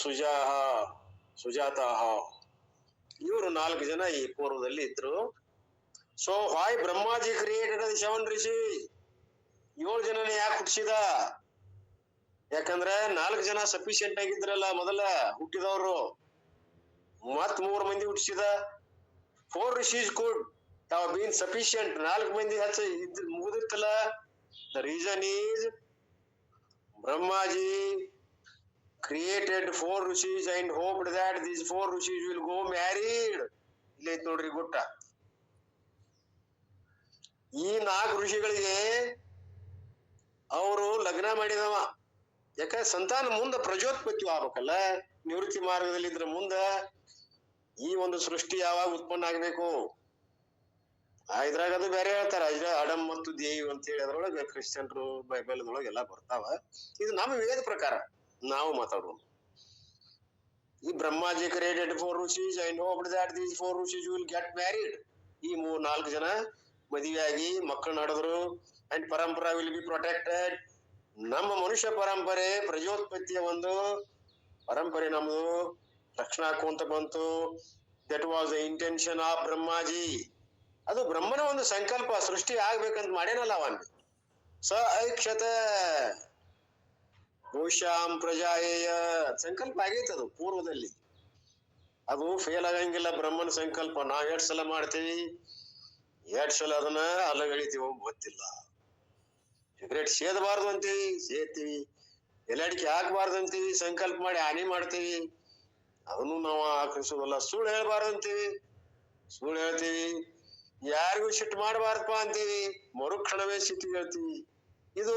ಸುಜಾತಾಹ ಇವರು 4 ಜನ ಈ ಪೂರ್ವದಲ್ಲಿ ಇದ್ರು. ಸೊ ವೈ ಬ್ರಹ್ಮಾಜಿ ಕ್ರಿಯೇಟೆಡ್ 7 ಋಷಿ? 7 ಜನನೇ ಯಾಕೆ ಹುಟ್ಟಿಸಿದ? ಯಾಕಂದ್ರೆ 4 ಜನ ಸಫಿಶಿಯಂಟ್ ಆಗಿದ್ರಲ್ಲ ಮೊದಲ ಹುಟ್ಟಿದವರು, ಮತ್ 3 ಮಂದಿ ಹುಟ್ಟಿಸಿದ. 4 ಋಷೀಸ್ ಕುಡ್ have been sufficient. 4 ಮಂದಿ ಹಚ್ಚ ಮುಗಿದಿರ್ತಲ್ಲ. The reason is Brahmaji created 4 rishis and hoped that these 4 rishis will go married. ಇಲ್ಲಿ ಐತ್ ನೋಡ್ರಿ ಗುಟ್ಟ. ಈ 4 ಋಷಿಗಳಿಗೆ ಅವರು ಲಗ್ನ ಮಾಡಿದವ. ಯಾಕ ಸಂತಾನ ಮುಂದ ಪ್ರಜೋತ್ಪತ್ತಿ ಆಗ್ಬೇಕಲ್ಲ, ನಿವೃತ್ತಿ ಮಾರ್ಗದಲ್ಲಿ ಇದ್ರ ಮುಂದ ಈ ಒಂದು ಸೃಷ್ಟಿ ಯಾವಾಗ ಉತ್ಪನ್ನ ಆಗ್ಬೇಕು. ಇದ್ರಾಗ ಅದು ಬೇರೆ ಹೇಳ್ತಾರ, ಅಡಮ್ ಮತ್ತು ದೇವಿ ಅಂತ ಹೇಳಿ ಅದ್ರೊಳಗೆ ಕ್ರಿಶ್ಚಿಯನ್ರು ಬೈಬಲ್ ಒಳಗೆ ಎಲ್ಲಾ ಬರ್ತಾವ. ಇದು ನಮ್ಮ ವೇದ ಪ್ರಕಾರ ನಾವು ಮಾತಾಡೋದು. ಈ ಬ್ರಹ್ಮಾಜಿ created 4 rishis and hoped that these 4 rishis will get married. ಈ 4 ಜನ ಮದುವೆಯಾಗಿ ಮಕ್ಕಳು ನಡೆದ್ರು. ಅಂಡ್ ಪರಂಪರಾ ವಿಲ್ ಬಿ ಪ್ರೊಟೆಕ್ಟೆಡ್. ನಮ್ಮ ಮನುಷ್ಯ ಪರಂಪರೆ ಪ್ರಜೋತ್ಪತ್ತಿಯ ಒಂದು ಪರಂಪರೆ ನಮ್ದು ರಕ್ಷಣಾ ಹಾಕುವಂತ ಬಂತು. That was the intention of Brahmaji. ಅದು ಬ್ರಹ್ಮನ ಒಂದು ಸಂಕಲ್ಪ, ಸೃಷ್ಟಿ ಆಗ್ಬೇಕಂತ ಮಾಡೇನಲ್ಲ ಅವನ್. ಸ ಐಕ್ಷತ ಬಹುಶಾಂ ಪ್ರಜಾಯೇಯ ಸಂಕಲ್ಪ ಆಗೈತೆ, ಅದು ಪೂರ್ವದಲ್ಲಿ. ಅದು ಫೇಲ್ ಆಗಂಗಿಲ್ಲ ಬ್ರಹ್ಮನ ಸಂಕಲ್ಪ. ನಾವ್ 2 ಸಲ ಮಾಡ್ತೀವಿ, 2 ಸಲ ಅದನ್ನ ಅಲ್ಲಗಳಿತೀವಿ, ಗೊತ್ತಿಲ್ಲ. ಸಿಗರೇಟ್ ಸೇದಬಾರ್ದು ಅಂತೀವಿ, ಸೇದ್ತೀವಿ. ಎಲೆಡಿಕೆ ಹಾಕ್ಬಾರ್ದು ಅಂತೀವಿ, ಸಂಕಲ್ಪ ಮಾಡಿ ಹಾನಿ ಮಾಡ್ತೀವಿ, ಅದನ್ನು ನಾವು ಆಕರ್ಸೋದಲ್ಲ. ಸುಳ್ಳು ಹೇಳ್ಬಾರ್ದು ಅಂತೀವಿ, ಸುಳ್ಳು ಹೇಳ್ತೀವಿ. ಯಾರಿಗೂ ಸಿಟ್ಟು ಮಾಡಬಾರ್ದಪ್ಪ ಅಂತೀವಿ, ಮರುಕ್ಷಣವೇ ಸಿಟ್ಟು ಹೇಳ್ತೀವಿ. ಇದು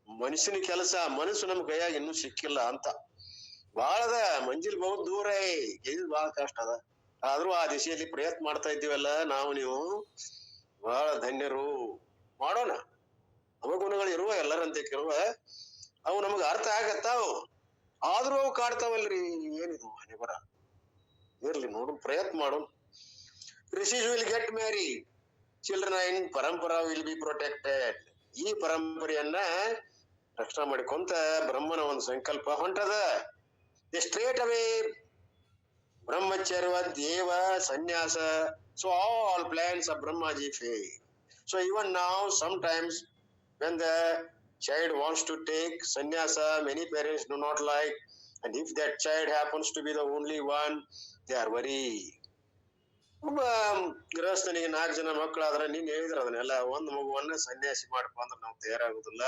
ಮನುಷ್ಯನ ಕೆಲಸ. ಮನಸ್ಸು ನಮ್ ಕೈಯಾಗ ಇನ್ನೂ ಸಿಕ್ಕಿಲ್ಲ ಅಂತ ಬಾಳದ. ಮಂಜಿಲ್ ಬಹು ದೂರ, ಇದು ಬಹಳ ಕಷ್ಟ ಅದ. ಆದ್ರೂ ಆ ದಿಶೆಯಲ್ಲಿ ಪ್ರಯತ್ನ ಮಾಡ್ತಾ ಇದ್ದೀವಲ್ಲ ನಾವು ನೀವು, ಬಹಳ ಧನ್ಯರು. ಮಾಡೋಣ. ಅವಗುಣಗಳು ಇರುವ ಎಲ್ಲರಂತೆ ಕೆಲವ, ಅವು ನಮಗ ಅರ್ಥ ಆಗತ್ತಾವು. ಆದ್ರೂ ಅವು ಕಾಡ್ತಾವಲ್ರಿ. ಏನಿದು ಹಣೆ ಬರ? ಇರ್ಲಿ ನೋಡು, ಪ್ರಯತ್ನ ಮಾಡು. Rishis will get married, children in ಪರಂಪರಾ ವಿಲ್ ಬಿ ಪ್ರೊಟೆಕ್ಟೆಡ್. ಈ ಪರಂಪರೆಯನ್ನ ರಕ್ಷಣಾ ಮಾಡಿಕೊಂತ ಬ್ರಹ್ಮನ ಒಂದು ಸಂಕಲ್ಪ ಹೊಂಟದ. ಸ್ಟ್ರೇಟ್ ಅವೇ ಬ್ರಹ್ಮಚರ್ಯ ದೇವ ಸನ್ಯಾಸ. So all plans of Brahmaji failed. So even now sometimes when the child wants to take sannyasa, many parents do not like, and if that child happens to be the only one, they are worried. ಒಬ್ಬ ಗೃಹಸ್ಥನಿಗೆ 4 ಜನ ಮಕ್ಕಳಾದ್ರ ನೀನ್ ಹೇಳಿದ್ರ ಅದನ್ನೆಲ್ಲ, ಒಂದ್ ಮಗುವನ್ನ ಸನ್ಯಾಸಿ ಮಾಡಪ್ಪ ಅಂದ್ರೆ ನಾವು ತಯಾರಾಗುದಿಲ್ಲ.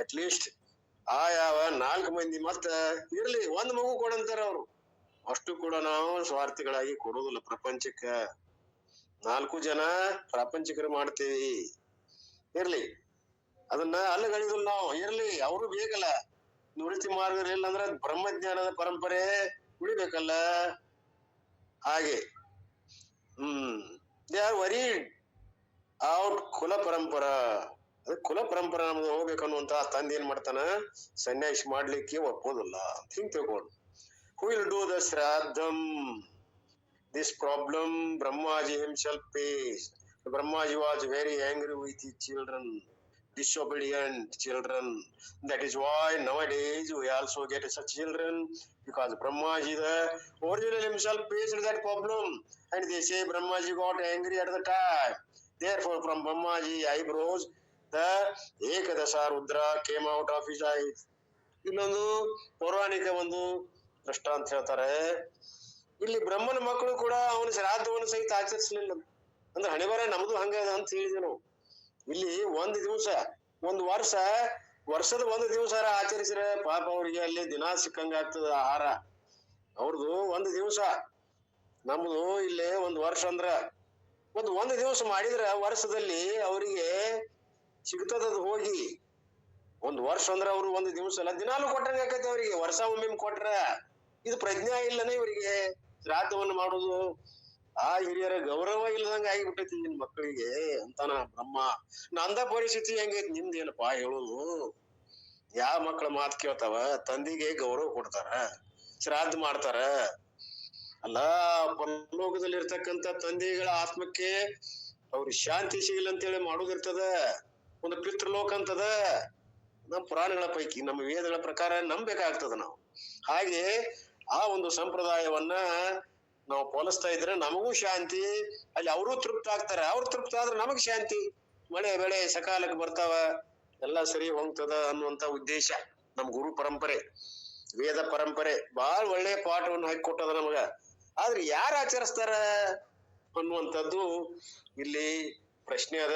ಅಟ್ ಲೀಸ್ಟ್ ಯಾವ 4 ಮಂದಿ ಮತ್ತ ಇರ್ಲಿ, 1 ಮಗು ಕೊಡಂತಾರ ಅವ್ರು. ಅಷ್ಟು ಕೂಡ ನಾವು ಸ್ವಾರ್ಥಿಗಳಾಗಿ ಕೊಡುದಿಲ್ಲ ಪ್ರಪಂಚಕ್ಕ. 4 ಜನ ಪ್ರಾಪಂಚಿಕರು ಮಾಡ್ತೇವಿ. ಇರ್ಲಿ, ಅದನ್ನ ಅಲ್ಲಗಳಿದಿಲ್ಲ ನಾವು. ಇರ್ಲಿ, ಅವರು ಬೇಕಲ್ಲ. ನಿವೃತ್ತಿ ಮಾರ್ಗ ಇಲ್ಲ ಅಂದ್ರೆ ಬ್ರಹ್ಮಜ್ಞಾನದ ಪರಂಪರೆ ಉಳಿಬೇಕಲ್ಲ. ಹಾಗೆ ದೇ ಆರ್ ವರೀಡ್ ಔಟ್ ಕುಲ ಪರಂಪರಾ. ಕುಲ ಪರಂಪರಾ ನಮ್ದು ಹೋಗ್ಬೇಕನ್ನುವಂತ ತಂದೆ ಏನ್ ಮಾಡ್ತಾನ, ಸನ್ಯಾಸಿ ಮಾಡ್ಲಿಕ್ಕೆ ಒಪ್ಪೋದಿಲ್ಲ. ಹಿಂಗ್ ತಿಳ್ಕೊಂಡು who will do the shraddham? This problem Brahmaji himself faced. Brahmaji was very angry with his children, disobedient children. That is why nowadays we also get such children, because Brahmaji the original himself faced that problem, and they say Brahmaji got angry at the time. Therefore from Brahmaji eyebrows the Ekadasa Rudra came out of his eyes. ಇನ್ನೊಂದು ಪೌರಾಣಿಕ ಒಂದು ದೃಷ್ಟಾಂತ ಹೇಳ್ತಾರೆ. ಇಲ್ಲಿ ಬ್ರಹ್ಮನ ಮಕ್ಕಳು ಕೂಡ ಅವನ ಶ್ರಾದ್ದವನ್ನು ಸಹಿತ ಆಚರಿಸಲಿಲ್ಲ. ಅಂದ್ರೆ ಹಣೆ ಬರ ನಮ್ದು ಹಂಗ ಅಂತ ಹೇಳಿದ್ವಿ ನಾವು. ಇಲ್ಲಿ 1 ದಿವಸ, 1 ವರ್ಷದ 1 ದಿವಸ ಆಚರಿಸಿದ್ರೆ ಪಾಪ ಅವ್ರಿಗೆ ಅಲ್ಲಿ ದಿನಾ ಸಿಕ್ಕಂಗ ಆಗ್ತದ ಆಹಾರ. ಅವ್ರದು ಒಂದು ದಿವಸ, ನಮ್ದು ಇಲ್ಲಿ ಒಂದು ವರ್ಷ ಅಂದ್ರ ಒಂದು ದಿವಸ ಮಾಡಿದ್ರ ವರ್ಷದಲ್ಲಿ ಅವರಿಗೆ ಸಿಗ್ತದದು ಹೋಗಿ. ಒಂದು ವರ್ಷ ಅಂದ್ರ ಅವ್ರು ಒಂದು ದಿವಸ ಅಲ್ಲ, ದಿನಾಲು ಕೊಟ್ಟಂಗ ಆಕೈತಿ ಅವ್ರಿಗೆ. ವರ್ಷ ಒಮ್ಮೆ ಕೊಟ್ರ ಇದು ಪ್ರಜ್ಞಾ ಇಲ್ಲನೆ ಇವರಿಗೆ ಶ್ರಾದ್ದವನ್ನು ಮಾಡುದು. ಆ ಹಿರಿಯರ ಗೌರವ ಇಲ್ಲದಂಗ ಆಗಿಬಿಟ್ಟೈತಿ ನಿನ್ ಮಕ್ಕಳಿಗೆ ಅಂತಾನ ಬ್ರಹ್ಮ. ನಂದ ಪರಿಸ್ಥಿತಿ ಹೆಂಗೈತಿ, ನಿಮ್ದೇನಪ್ಪಾ ಹೇಳುದು? ಯಾವ ಮಕ್ಕಳ ಮಾತು ಕೇಳ್ತಾವ? ತಂದೆಗೆ ಗೌರವ ಕೊಡ್ತಾರ, ಶ್ರಾದ್ದ ಮಾಡ್ತಾರ. ಅಲ್ಲ, ಪರಲೋಕದಲ್ಲಿ ಇರ್ತಕ್ಕಂಥ ತಂದೆಗಳ ಆತ್ಮಕ್ಕೆ ಅವ್ರಿಗೆ ಶಾಂತಿ ಸಿಗಲ್ಲ ಅಂತೇಳಿ ಮಾಡುದಿರ್ತದ. ಒಂದು ಪಿತೃಲೋಕ ಅಂತದ. ನಮ್ಮ ಪುರಾಣಗಳ ಪೈಕಿ, ನಮ್ಮ ವೇದಗಳ ಪ್ರಕಾರ ನಂಬೇಕಾಗ್ತದ ನಾವು. ಹಾಗೆ ಆ ಒಂದು ಸಂಪ್ರದಾಯವನ್ನ ನಾವು ಪಾಲಿಸ್ತಾ ಇದ್ರೆ ನಮಗೂ ಶಾಂತಿ, ಅಲ್ಲಿ ಅವರು ತೃಪ್ತ ಆಗ್ತಾರೆ. ಅವ್ರು ತೃಪ್ತ ಆದ್ರೆ ನಮಗ್ ಶಾಂತಿ, ಮಳೆ ಬೆಳೆ ಸಕಾಲಕ್ಕೆ ಬರ್ತಾವ, ಎಲ್ಲಾ ಸರಿ ಹೋಗ್ತದ ಅನ್ನುವಂತ ಉದ್ದೇಶ ನಮ್ ಗುರು ಪರಂಪರೆ, ವೇದ ಪರಂಪರೆ ಬಹಳ ಒಳ್ಳೆ ಪಾಠವನ್ನು ಹಾಕಿಕೊಟ್ಟದ ನಮಗ. ಆದ್ರೆ ಯಾರು ಆಚರಿಸ್ತಾರ ಅನ್ನುವಂಥದ್ದು ಇಲ್ಲಿ ಪ್ರಶ್ನೆ ಅದ.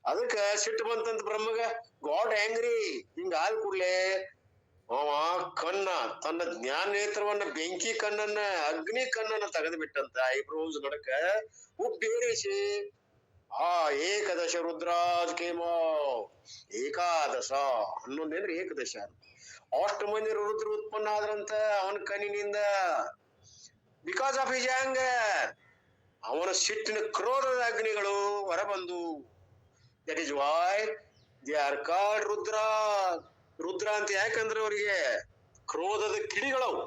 ಅದಕ್ಕ ಸಿಟ್ಟು ಬಂತಂತ ಬ್ರಹ್ಮಗ. God angry. ಹಿಂಗ ಆದ ಕೂಡ್ಲೆ ಅವ ಕಣ್ಣ, ತನ್ನ ಜ್ಞಾನ ನೇತ್ರವನ್ನ, ಬೆಂಕಿ ಕಣ್ಣನ್ನ, ಅಗ್ನಿ ಕಣ್ಣನ್ನ ತೆಗೆದು ಬಿಟ್ಟಂತ ಐಬ್ರೋಸ್ ನಡಕ ಉಪ್ಪೇರಿಸಿ ಆ ಏಕದಶ ರುದ್ರಾಜ್ ಕೇಮೋ ಏಕಾದಶ 11 ಏಕದಶ ಅಷ್ಟು ಮಂದಿ ರುದ್ರ ಉತ್ಪನ್ನ ಆದ್ರಂತ ಅವನ ಕಣ್ಣಿನಿಂದ. ಬಿಕಾಸ್ ಆಫ್ ಹಿಸ್ ಆಂಗರ್, ಅವನ ಸಿಟ್ಟಿನ ಕ್ರೋಧದ ಅಗ್ನಿಗಳು ಹೊರಬಂದು. That is Y they are called Rudra. Rudra ಅಂತ ಯಾಕಂದ್ರೆ ಅವರಿಗೆ ಕ್ರೋಧದ ಕಿಡಿಗಳವು,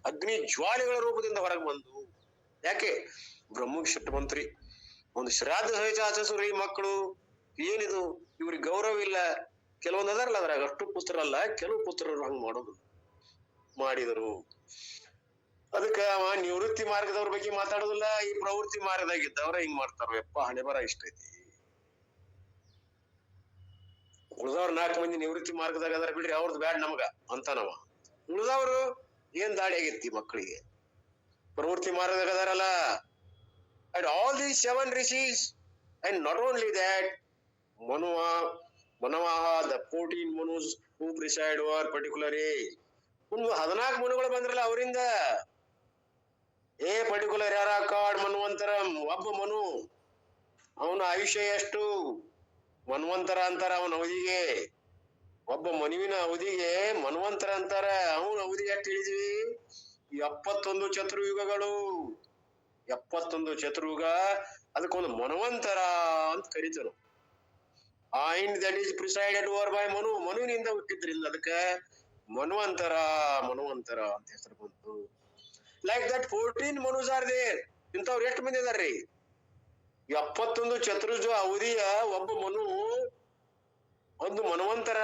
ಅಗ್ನಿ ಜ್ವಾಲೆಗಳ ರೂಪದಿಂದ ಹೊರಗೆ ಬಂದು. ಯಾಕೆ? ಬ್ರಹ್ಮಗ್ ಸಿಟ್ಟು ಬಂತ್ರಿ. ಒಂದು ಶ್ರಾದ್ದ ಸಹಿತ ಆಚರಿಸ್ರಿ ಈ ಮಕ್ಕಳು. ಏನಿದು ಇವ್ರಿಗೆ ಗೌರವ ಇಲ್ಲ. ಕೆಲವೊಂದು ಅದಾರಲ್ಲ ಅದ್ರಾಗ, ಅಷ್ಟು ಪುತ್ರರಲ್ಲ, ಕೆಲವು ಪುತ್ರರು ಹಂಗ್ ಮಾಡೋದು ಮಾಡಿದರು. ಅದಕ್ಕ ಅವ ನಿವೃತ್ತಿ ಮಾರ್ಗದವ್ರ ಬಗ್ಗೆ ಮಾತಾಡೋದಿಲ್ಲ. ಈ ಪ್ರವೃತ್ತಿ ಮಾರ್ಗದಾಗಿದ್ದವ್ರ ಹಿಂಗ್ ಮಾಡ್ತಾರ. ಯಪ್ಪ, ಹಣೆ ಬರ ಇಷ್ಟ ಐತಿ. ಉಳ್ದವ್ರ 4 ಮಂದಿ ನಿವೃತ್ತಿ ಮಾರ್ಗದಾಗ ಅದಾರ ಬಿಡ್ರಿ, ಅವ್ರದ್ದು ಬ್ಯಾಡ್ ನಮಗ ಅಂತಾನವ. ಉಳ್ದವ್ರು ಏನ್ ದಾಡಿ ಆಗೈತಿ ಮಕ್ಕಳಿಗೆ? ಪ್ರವೃತ್ತಿ ಮಾರ್ಗದಾಗ ಅದಾರಲ್ಲ. And all these 7 rishis, and not only that, Manavaha, the 14 Manus who preside over particular age. 14 ಮನುಗಳು ಬಂದ್ರಲ್ಲ ಅವರಿಂದ. ಪರ್ಟಿಕ್ಯುಲರ್ ಯಾರ ಕಾರ್ಡ್ ಮನ್ವಂತರ ಒಬ್ಬ ಮನು, ಅವನ ಆಯುಷ್ಯ ಎಷ್ಟು? ಮನ್ವಂತರ ಅಂತಾರ ಅವನ ಅವಧಿಗೆ. ಒಬ್ಬ ಮನುವಿನ ಅವಧಿಗೆ ಮನ್ವಂತರ ಅಂತಾರ. ಅವನ ಅವಧಿ ಎಷ್ಟು ಹೇಳಿದ್ವಿ? 71 ಚತುರ್ಯುಗಗಳು. 71 ಚತುರ್ಯುಗ, ಅದಕ್ಕೊಂದು ಮನ್ವಂತರ ಅಂತ ಕರೀತಾರ. And that is presided over by Manu. ಮನುವಿನಿಂದ ಹುಟ್ಟಿದ್ರಿಂದ ಅದಕ್ಕೆ ಮನ್ವಂತರ ಅಂತ ಹೆಸರು ಬಂತು. Like that 14 Manus are there. ಇಂಥವ್ರು ಎಷ್ಟು ಮಂದಿ ಅದಾರ್ರಿ? 71 ಚತುರ್ಯುಗ ಅವಧಿಯ ಒಬ್ಬ ಮನು, ಒಂದು ಮನ್ವಂತರ.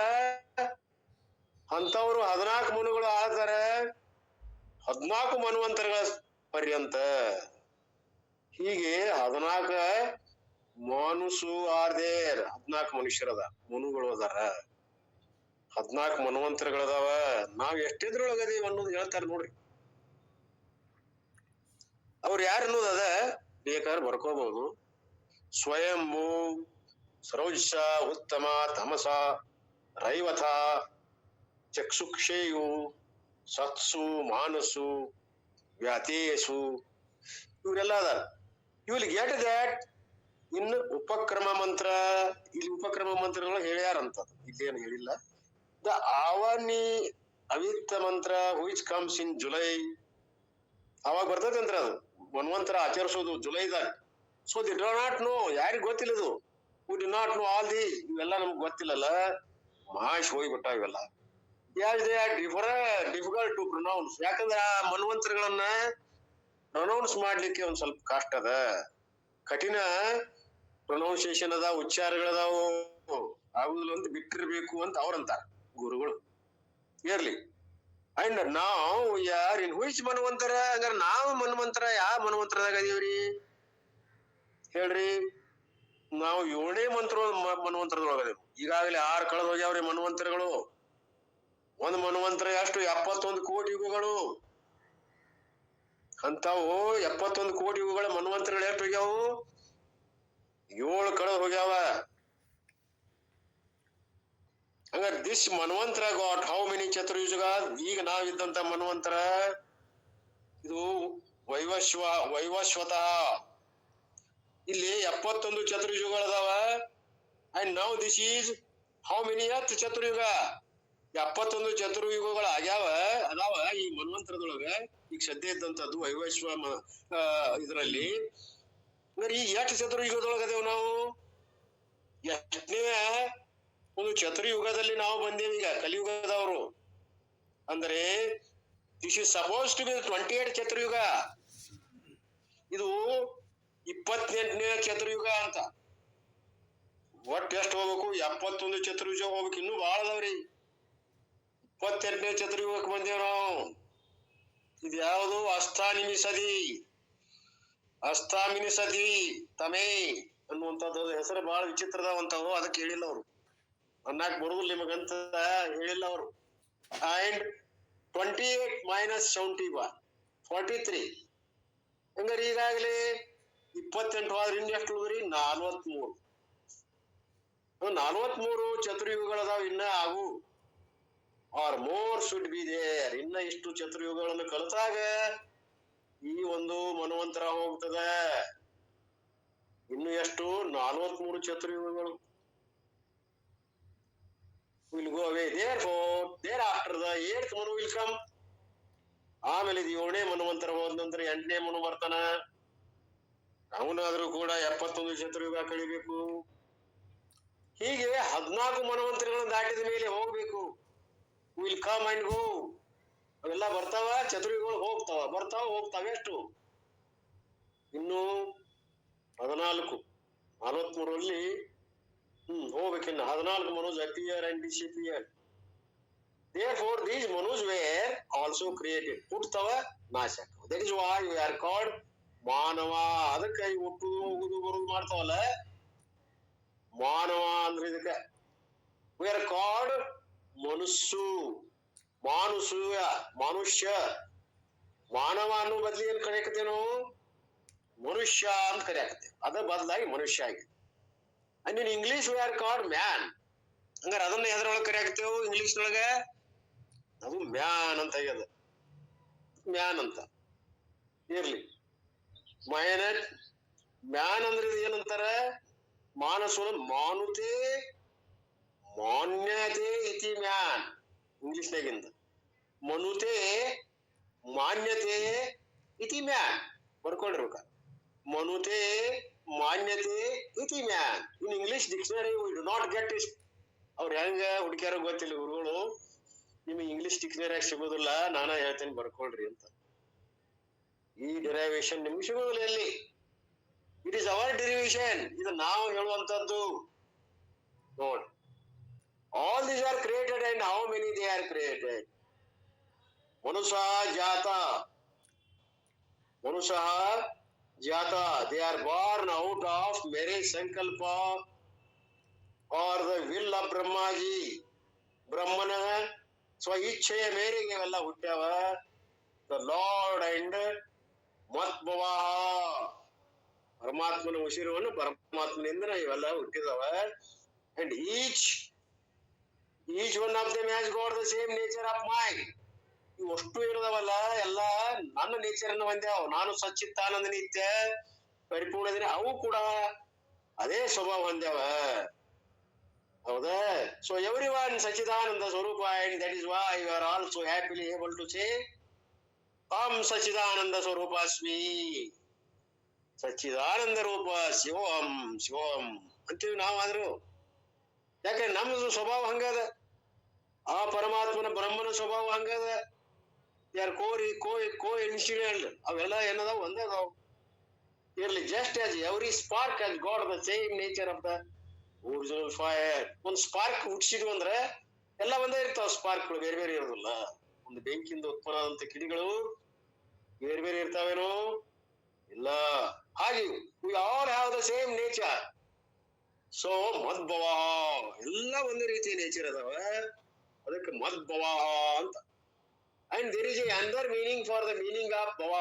ಅಂತವ್ರು 14 ಮನುಗಳು ಆಳ್ತಾರೆ, 14 ಮನ್ವಂತರಗಳ ಪರ್ಯಂತ. ಹೀಗೆ 14 ಮನುಸು ಆರ್ ದೇರ್. 14 ಮನುಷ್ಯರದ ಮನುಗಳು ಅದಾರ, 14 ಮನ್ವಂತರಗಳದಾವ. ನಾವ್ ಎಷ್ಟಿದ್ರೊಳಗದೀವಿ ಅನ್ನೋದು ಹೇಳ್ತಾರ ನೋಡ್ರಿ. ಅವ್ರು ಯಾರು ಅನ್ನೋದು ಅದ ಬೇಕಾದ್ರೆ ಬರ್ಕೋಬಹುದು. ಸ್ವಯಂಭೂ, ಸರೋಜ, ಉತ್ತಮ, ತಮಸ, ರೈವಥ, ಚಕ್ಷುಕ್ಷೇಯು, ಸತ್ಸು, ಮಾನಸು, ವ್ಯಾತೇಯಸು, ಇವರೆಲ್ಲ ಅದಾರ. ಇವ್ರಿಗೆ ಗೆಟ್ ದ್ಯಾಟ್ ಇನ್ನು ಉಪಕ್ರಮ ಮಂತ್ರ. ಇಲ್ಲಿ ಉಪಕ್ರಮ ಮಂತ್ರಗಳು ಹೇಳ್ಯಾರಂತ, ಇಲ್ಲೇನು ಹೇಳಿಲ್ಲ. ದ ಆವನಿ ಅವಿತ್ತ ಮಂತ್ರ ವಿಚ್ ಕಮ್ಸ್ ಇನ್ ಜುಲೈ. ಅವಾಗ ಬರ್ತದೆ ಅಂತ ಅದು ಮನ್ವಂತರ ಆಚರಿಸೋದು ಜುಲೈದಾಗ. So they do not know, ಯಾರಿಗ್ ಗೊತ್ತಿಲ್ಲದು. Who do not know all the, ಇವೆಲ್ಲ ನಮ್ಗೆ ಗೊತ್ತಿಲ್ಲಲ್ಲ. ಮಾಶ್ ಹೋಗ್ಬಿಟ್ಟ ಇವೆಲ್ಲ. Difficult to pronounce. ಯಾಕಂದ್ರೆ ಆ ಮನ್ವಂತರಗಳನ್ನ ಪ್ರೊನೌನ್ಸ್ ಮಾಡ್ಲಿಕ್ಕೆ ಒಂದ್ ಸ್ವಲ್ಪ ಕಷ್ಟ ಅದ, ಕಠಿಣ ಪ್ರೊನೌನ್ಸಿಯೇಷನ್ ಅದ, ಉಚ್ಚಾರಗಳದಾವು, ಆಗುದಿಲ್ಲ ಅಂತ ಬಿಟ್ಟಿರ್ಬೇಕು ಅಂತ ಅವ್ರಂತಾರ ಗುರುಗಳು. ಇರ್ಲಿ. ಅಂಡ್ ನಾವು ಯಾರ್ ಇನ್ ಹುಯಿಚ್ ಮನ್ವಂತರ? ಹಂಗಾರ ನಾವು ಮನ್ವಂತರ ಯಾವ ಮನ್ವಂತರದಾಗ ಅದೀವ್ರಿ ಹೇಳ್ರಿ? ನಾವು 7ನೇ ಮನ್ವಂತರದೊಳಗದೇವು. ಈಗಾಗಲೇ 6 ಕಳೆದು ಹೋಗ್ಯಾವ್ರಿ ಮನ್ವಂತರಗಳು. ಒಂದು ಮನ್ವಂತರ ಎಷ್ಟು? 71 ಕೋಟಿ ಯುಗಗಳು. ಅಂತಾವು 71 ಕೋಟಿ ಯುಗಗಳ ಮನ್ವಂತರಗಳು ಎಷ್ಟು ಹೋಗ್ಯಾವು? 7 ಕಳೆದು ಹೋಗ್ಯಾವ. ಹಂಗಾರೆ this Manvantara got how many ಚತುರ್ಯುಗ? ಈಗ ನಾವಿದ್ದಂತ ಮನ್ವಂತರ ಇದು ವೈವಸ್ವತಃ. ಇಲ್ಲಿ 71 ಚತುರ್ಯುಗಗಳದಾವ. And now this is how many ಚತುರ್ಯುಗ? 71 ಚತುರ್ಯುಗಗಳು ಅದಾವ ಈ ಮನ್ವಂತರದೊಳಗ. ಈಗ ಸದ್ಯ ಇದ್ದಂಥದ್ದು ಇದರಲ್ಲಿ ಈ ಎಷ್ಟು ಚತುರ್ಯುಗದೊಳಗ ಅದೇವ್ ನಾವು? ಎಷ್ಟನೇ ಒಂದು ಚತುರ್ಯುಗದಲ್ಲಿ ನಾವು ಬಂದೇವಿ ಈಗ, ಕಲಿಯುಗದವರು. ಅಂದ್ರೆ this is suppose to be 28 ಚತುರ್ಯುಗ. ಇದು 28ನೇ ಚತುರ್ಯುಗ ಅಂತ. ಒಟ್ಟು ಎಷ್ಟು ಹೋಗ್ಬೇಕು? 71 ಚತುರ್ಯುಗ ಹೋಗ್ಬೇಕು. ಇನ್ನೂ ಬಾಳ ಅದಾವ್ರಿ. 28ನೇ ಚತುರ್ಯುಗಕ್ಕೆ ಬಂದೇವ್ ನಾವು. ಇದು ಯಾವುದು? ಅಸ್ತಾಮಿನಿಸದಿ ತಮೇ ಅನ್ನುವಂಥದ್ದು ಹೆಸರು ಬಹಳ ವಿಚಿತ್ರದವಂತವು. ಅದಕ್ಕೆ ಹೇಳಿಲ್ಲ ಅವರು, ಅನ್ನಕ್ ಬರುದಿಲ್ಲ ನಿಮಗಂತ ಹೇಳಿಲ್ಲ ಅವರು. And 28 minus 71 43. ಹಂಗಾರೆ ಈಗಾಗಲೇ 28 ಆದ್ರೆ ಇನ್ನು ಎಷ್ಟು ಉಳಿದ್ರಿ? 43. 43 ಚತುರ್ಯುಗಗಳದಾವ. ಇನ್ನ ಆಗು or more should be there. ಇನ್ನ ಇಷ್ಟು ಚತುರ್ಯುಗಗಳನ್ನು ಕಲಿತಾಗ ಈ ಒಂದು ಮನ್ವಂತರ ಹೋಗ್ತದ. ಇನ್ನು ಎಷ್ಟು? 43 ಚತುರ್ಯುಗಗಳು. will go away. Therefore, thereafter the 8th Manu will come. ಆಮೇಲೆ ಇದು 7ನೇ ಮನ್ವಂತರ ಹೋದ ನಂತರ 8ನೇ ಮನು ಬರ್ತಾನ. ಅವನಾದ್ರೂ ಕೂಡ 71 ಚತುರ್ಯುಗ ಕಳಿಬೇಕು. ಹೀಗೆ 14 ಮನ್ವಂತರಗಳನ್ನು ದಾಟಿದ ಮೇಲೆ ಹೋಗ್ಬೇಕು. Will come and go. ಅವೆಲ್ಲ ಬರ್ತಾವ, ಚತುರ್ಯುಗಗಳು ಹೋಗ್ತಾವ, ಬರ್ತಾವ ಹೋಗ್ತಾವ. ಎಷ್ಟು? ಇನ್ನು 14. 43ರಲ್ಲಿ ಹೋಗ್ಬೇಕಿನ್ನ 14 Manus appear and disappear. Therefore these Manus were also created. ಹುಟ್ಟುತ್ತವ, ನಾಶ ಆಗ್ತಾವ. That is why we are called ಮಾನವ. ಅದಕ್ಕೆ ಈ ಹುಟ್ಟುದು ಹೋಗುದು ಬರುದು ಮಾಡ್ತಾವಲ್ಲ, ಮಾನವ ಅಂದ್ರೆ ಇದಕ್ಕೆ. We are called ಮನುಷ್ಯ. ಮಾನವ ಅನ್ನೋ ಬದ್ಲಿ ಏನ್ ಕರೆಯಕತ್ತೇನು? ಮನುಷ್ಯ ಅಂತ ಕರೆಯಕತ್ತೇವೆ. ಅದ ಬದಲಾಗಿ ಮನುಷ್ಯ ಆಗಿದೆ. And in English we are called man. ಹಂಗಾರ ಅದನ್ನ ಎದ್ರೊಳಗೆ ಕರೆಯಾಕತ್ತೇವು? ಇಂಗ್ಲಿಷ್ನೊಳಗ ಅದು ಮ್ಯಾನ್ ಅಂತ ಆಗ್ಯದ. ಮ್ಯಾನ್ ಅಂತ ಇರ್ಲಿ. ಮ್ಯಾನ್ ಅಂದ್ರೆ ಏನಂತಾರ? ಮಾನಸ ಮಾನುತೆ ಮಾನ್ಯತೆ ಇತಿ ಮ್ಯಾನ್. ಇಂಗ್ಲಿಷ್ನಾಗಿಂದ ಮನುತೆ ಮಾನ್ಯತೆ ಇತಿ ಮ್ಯಾನ್ ಬರ್ಕೊಂಡಿರ್ಬೇಕ. ಮನುತೆ ಮಾನ್ಯತೆ ಇತಿ man. In English dictionary we do not get it. ಅವ್ರು ಹೆಂಗ ಹುಡುಕ್ಯಾರ ಗೊತ್ತಿಲ್ಲ ಗುರುಗಳು. ನಿಮಗೆ ಇಂಗ್ಲಿಷ್ ಡಿಕ್ಷನರಿಯಾಗ ಸಿಗೋದಿಲ್ಲ, ನಾನ ಹೇಳ್ತೇನೆ ಬರ್ಕೊಳ್ರಿ ಅಂತ. ಈ ಡಿರೈವೇಶನ್ ನಿಮ್ಗೆ ಸಿಗೋದಿಲ್ಲ ಎಲ್ಲಿ. It is our derivation. ಇದು ನಾವು ಹೇಳುವಂತದ್ದು. ನೋಡಿ, all these are created and how many they are created. Manusa jata. They are born out of marriage sankalpa or the will of Brahmaji. ಬ್ರಹ್ಮನ ಸ್ವ ಇಚ್ಛೆಯ ಮೇರೆಗೆ ಇವೆಲ್ಲ ಹುಟ್ಟ್ಯಾವ. The Lord and ಮತ್ಭವ, ಪರಮಾತ್ಮನ ಉಸಿರುವನ್ನು ಪರಮಾತ್ಮನಿಂದ ಇವೆಲ್ಲ ಹುಟ್ಟಿದವ. And each one of them has got the same nature of mind. ಇಷ್ಟು ಇರೋದವಲ್ಲ ಎಲ್ಲ ನನ್ನ ನೇಚರ್ ಅನ್ನು ಹೊಂದ್ಯಾವ. ನಾನು ಸಚ್ಚಿತ್ತಾನಂದ ನಿತ್ಯ ಪರಿಪೂರ್ಣದಿನ. ಅವು ಕೂಡ ಅದೇ ಸ್ವಭಾವ ಹೊಂದ್ಯಾವ. ಹೌದಾ? ಸೊ ಎವ್ರಿ ಒನ್ ಸಚ್ಚಿದಾನಂದ ಸ್ವರೂಪ. And that is why you are also happily able to say ಅಹಂ ಸಚ್ಚಿದಾನಂದ ಸ್ವರೂಪಾಸ್ಮಿ. ಸಚ್ಚಿದಾನಂದ ರೂಪ ಶಿವಂ ಅಂತೀವಿ ನಾವಾದ್ರು. ಯಾಕೆ? ನಮ್ದು ಸ್ವಭಾವ ಹಂಗದ. ಆ ಪರಮಾತ್ಮನ ಬ್ರಹ್ಮನ ಸ್ವಭಾವ ಹಂಗದ. ಯಾರು ಕೋ ಇನ್ಸಿಡೆಂಟ್ ಅವೆಲ್ಲ ಏನದಾವ? ಒಂದೇ ಅದಾವ. ಇರ್ಲಿ. Just as every spark has got the same nature of the original fire. ಒಂದು ಸ್ಪಾರ್ಕ್ ಹುಟ್ಟಿಸಿದ್ವು ಅಂದ್ರೆ ಎಲ್ಲ ಒಂದೇ ಇರ್ತಾವ. ಸ್ಪಾರ್ಕ್ಗಳು ಬೇರೆ ಬೇರೆ ಇರೋದಿಲ್ಲ. ಒಂದು ಬೆಂಕಿಯಿಂದ ಉತ್ಪನ್ನ ಆದಂತ ಕಿಡಿಗಳು ಬೇರೆ ಬೇರೆ ಇರ್ತಾವೇನೋ? ಇಲ್ಲ. ಹಾಗೆ we all have the same nature. So ಮದ್ಭವ ಎಲ್ಲ ಒಂದೇ ರೀತಿಯ ನೇಚರ್ ಅದಾವ. ಅದಕ್ಕೆ ಮದ್ಭವ ಅಂತ. And there is another meaning for the meaning of ಭವ.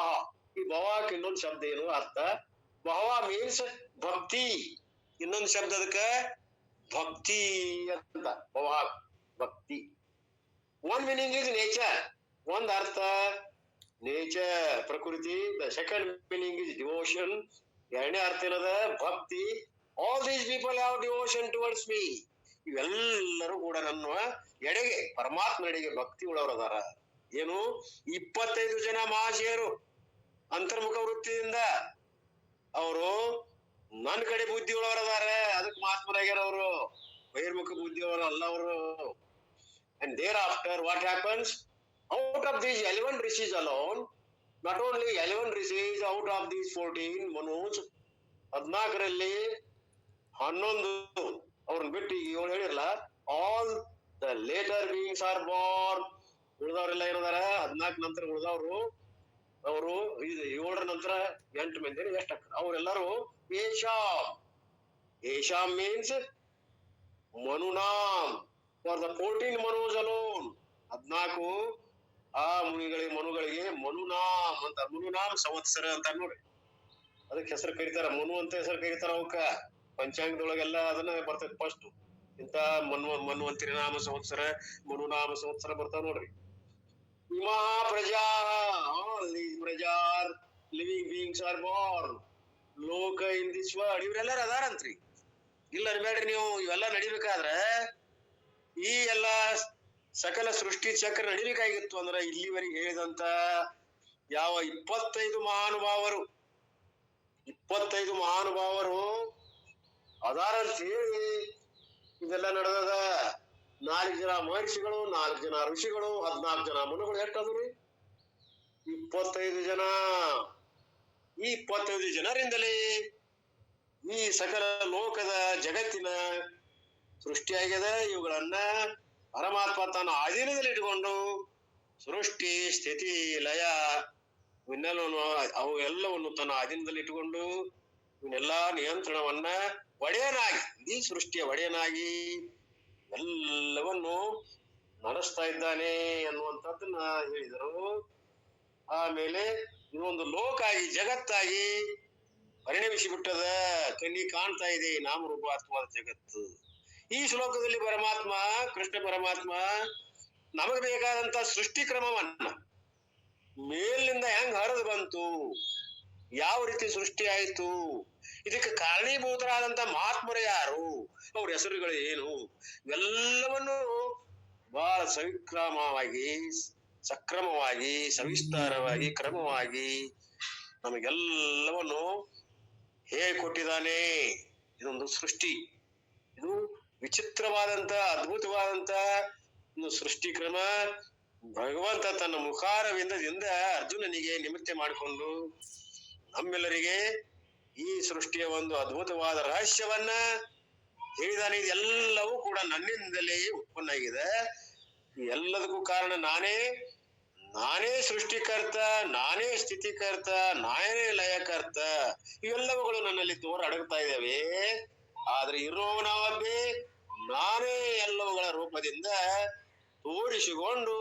ಈ ಭವಕ್ಕೆ ಇನ್ನೊಂದು ಶಬ್ದ ಏನು ಅರ್ಥ? ಭವ ಮೀನ್ಸ್ ಭಕ್ತಿ. ಇನ್ನೊಂದು ಶಬ್ದ ಅದಕ್ಕೆ ಭಕ್ತಿ ಅಂತ. ಭವ ಭಕ್ತಿ. One meaning is nature. ಒಂದ್ ಅರ್ಥ ನೇಚರ್ ಪ್ರಕೃತಿ. The second meaning is devotion. ಎರಡನೇ ಅರ್ಥ ಏನದ ಭಕ್ತಿ. All these people have devotion towards me. ಇವೆಲ್ಲರೂ ಕೂಡ ನನ್ನ ಎಡೆಗೆ ಪರಮಾತ್ಮನೆಡೆಗೆ ಭಕ್ತಿ ಉಳ್ಳವರದಾರ. ಏನು 25 ಜನ ಮಹಾಶಯರು ಅಂತರ್ಮುಖ ವೃತ್ತಿಯಿಂದ ಅವರು ನನ್ನ ಕಡೆ ಬುದ್ಧಿ ಉಳ್ಳವರದಾರ. ಅದಕ್ಕೆ ಮಹಾತ್ಮರಾಗ್ಯಾರ ಅವರು, ಬಹಿರ್ಮುಖ ಬುದ್ಧಿಯವರು ಅಲ್ಲ ಅವರು. And thereafter what happens? Out of these 11 rishis alone, not only 11 rishis, out of these 14 Manus, 14ರಲ್ಲಿ 11 ಅವ್ರನ್ನ ಬಿಟ್ಟು 7 ಹೇಳಿರಲ್ಲ, all the later beings are born. ಉಳಿದವರೆಲ್ಲ ಏನದಾರ 14 ನಂತರ ಉಳಿದವರು ಅವರು 7 ನಂತರ 8 ಮಂದಿ ಎಷ್ಟು ಅವರೆಲ್ಲರೂ ಏಷಾಮ್. ಏಷಾಮ್ ಮೀನ್ಸ್ ಮನುನಾಮ್. ಫಾರ್ ದ 14 Manus alone, 14 ಆ ಮನುಗಳಿಗೆ ಮನುನಾಮ್ ಅಂತ. ಮನುನಾಮ್ ಸಂವತ್ಸರ ಅಂತ ನೋಡ್ರಿ, ಅದಕ್ಕೆ ಹೆಸರು ಕರೀತಾರ, ಮನು ಅಂತ ಹೆಸರು ಕರೀತಾರ ಅವಕ್ಕ. ಪಂಚಾಂಗದೊಳಗೆಲ್ಲ ಅದನ್ನ ಬರ್ತೈತಿ ಫಸ್ಟ್. ಇಂತ ಮನ್ವಂತರಿ ನಾಮ ಸಂವತ್ಸರ, ಮನುನಾಮ ಸಂವತ್ಸರ ಬರ್ತಾವ ನೋಡ್ರಿ. ಇಮಾ ಪ್ರಜಾ, ಪ್ರಜಾರ್ ಲಿವಿಂಗ್ ಬೀಯಿಂಗ್ಸ್ ಆರ್ ಬಾರ್ನ್ ಲೋಕ ಇನ್ ದಿಸ್ ವರ್ಲ್ಡ್. ಇವ್ರೆಲ್ಲಾರ ಅದಾರಂತ್ರಿ, ಇಲ್ಲ ಅನ್ಬೇಡ್ರಿ ನೀವು. ಇವೆಲ್ಲ ನಡಿಬೇಕಾದ್ರ ಈ ಎಲ್ಲ ಸಕಲ ಸೃಷ್ಟಿ ಚಕ್ರ ನಡಿಬೇಕಾಗಿತ್ತು ಅಂದ್ರ ಇಲ್ಲಿವರೆಗೆ ಹೇಳಿದಂತ ಯಾವ 25 ಮಹಾನುಭಾವರು ಅದಾರಂತ ಹೇಳಿ ಇದೆಲ್ಲ ನಡೆದದ. 4 ಜನ ಮಹರ್ಷಿಗಳು, 4 ಜನ ಋಷಿಗಳು, 14 ಜನ ಮನುಗಳು. ಎಷ್ಟದ್ರಿ? 25 ಜನ. ಈ 25 ಜನರಿಂದಲೇ ಈ ಸಕಲ ಲೋಕದ ಜಗತ್ತಿನ ಸೃಷ್ಟಿಯಾಗಿದೆ. ಇವುಗಳನ್ನ ಪರಮಾತ್ಮ ತನ್ನ ಅಧೀನದಲ್ಲಿ ಇಟ್ಟುಕೊಂಡು ಸೃಷ್ಟಿ ಸ್ಥಿತಿ ಲಯ ಅವು ಎಲ್ಲವನ್ನು ತನ್ನ ಅಧೀನದಲ್ಲಿ ಇಟ್ಟುಕೊಂಡು ಇವನ್ನೆಲ್ಲಾ ನಿಯಂತ್ರಣವನ್ನ ಒಡೆಯನಾಗಿ, ಈ ಸೃಷ್ಟಿಯ ಒಡೆಯನಾಗಿ ಎಲ್ಲವನ್ನು ನಡೆಸ್ತಾ ಇದ್ದಾನೆ ಅನ್ನುವಂಥದ್ದನ್ನ ಹೇಳಿದರು. ಆಮೇಲೆ ಇದೊಂದು ಲೋಕ ಆಗಿ ಜಗತ್ತಾಗಿ ಪರಿಣಮಿಸಿ ಬಿಟ್ಟದ. ಕಣ್ಣಿ ಕಾಣ್ತಾ ಇದೆ ನಾಮರೂಪಾತ್ಮವಾದ ಜಗತ್ತು. ಈ ಶ್ಲೋಕದಲ್ಲಿ ಪರಮಾತ್ಮ, ಕೃಷ್ಣ ಪರಮಾತ್ಮ ನಮಗೆ ಬೇಕಾದಂತ ಸೃಷ್ಟಿ ಕ್ರಮವನ್ನ ಮೇಲಿನಿಂದ ಹೆಂಗ್ ಹರಿದು ಬಂತು, ಯಾವ ರೀತಿ ಸೃಷ್ಟಿ ಆಯ್ತು, ಇದಕ್ಕೆ ಕಾರಣೀಭೂತರಾದಂತ ಮಹಾತ್ಮರು ಯಾರು, ಅವ್ರ ಹೆಸರುಗಳು ಏನು, ಇವೆಲ್ಲವನ್ನು ಬಹಳ ಸವಿಕ್ರಮವಾಗಿ, ಸಕ್ರಮವಾಗಿ, ಸವಿಸ್ತಾರವಾಗಿ, ಕ್ರಮವಾಗಿ ನಮಗೆಲ್ಲವನ್ನು ಹೇಳಿಕೊಟ್ಟಿದ್ದಾನೆ. ಇದೊಂದು ಸೃಷ್ಟಿ, ಇದು ವಿಚಿತ್ರವಾದಂತ ಅದ್ಭುತವಾದಂತ ಒಂದು ಸೃಷ್ಟಿ ಕ್ರಮ. ಭಗವಂತ ತನ್ನ ಮುಖಾರವಿಂದದಿಂದ ಅರ್ಜುನನಿಗೆ ನಿಮಿತ್ತ ಮಾಡಿಕೊಂಡು ನಮ್ಮೆಲ್ಲರಿಗೆ ಈ ಸೃಷ್ಟಿಯ ಒಂದು ಅದ್ಭುತವಾದ ರಹಸ್ಯವನ್ನ ಹೇಳಿದಾನೆ. ಇದೆಲ್ಲವೂ ಕೂಡ ನನ್ನಿಂದಲೇ ಉತ್ಪನ್ನ ಆಗಿದೆ. ಎಲ್ಲದಕ್ಕೂ ಕಾರಣ ನಾನೇ ಸೃಷ್ಟಿಕರ್ತ, ನಾನೇ ಸ್ಥಿತಿಕರ್ತ, ನಾನೇ ಲಯಕರ್ತ. ಇವೆಲ್ಲವುಗಳು ನನ್ನಲ್ಲಿ ಅಡಗ್ತಾ ಇದ್ದಾವೆ. ಆದ್ರೆ ಇರೋ ನಾವಬ್ಬೇ ನಾನೇ ಎಲ್ಲವುಗಳ ರೂಪದಿಂದ ತೋರಿಸಿಕೊಂಡು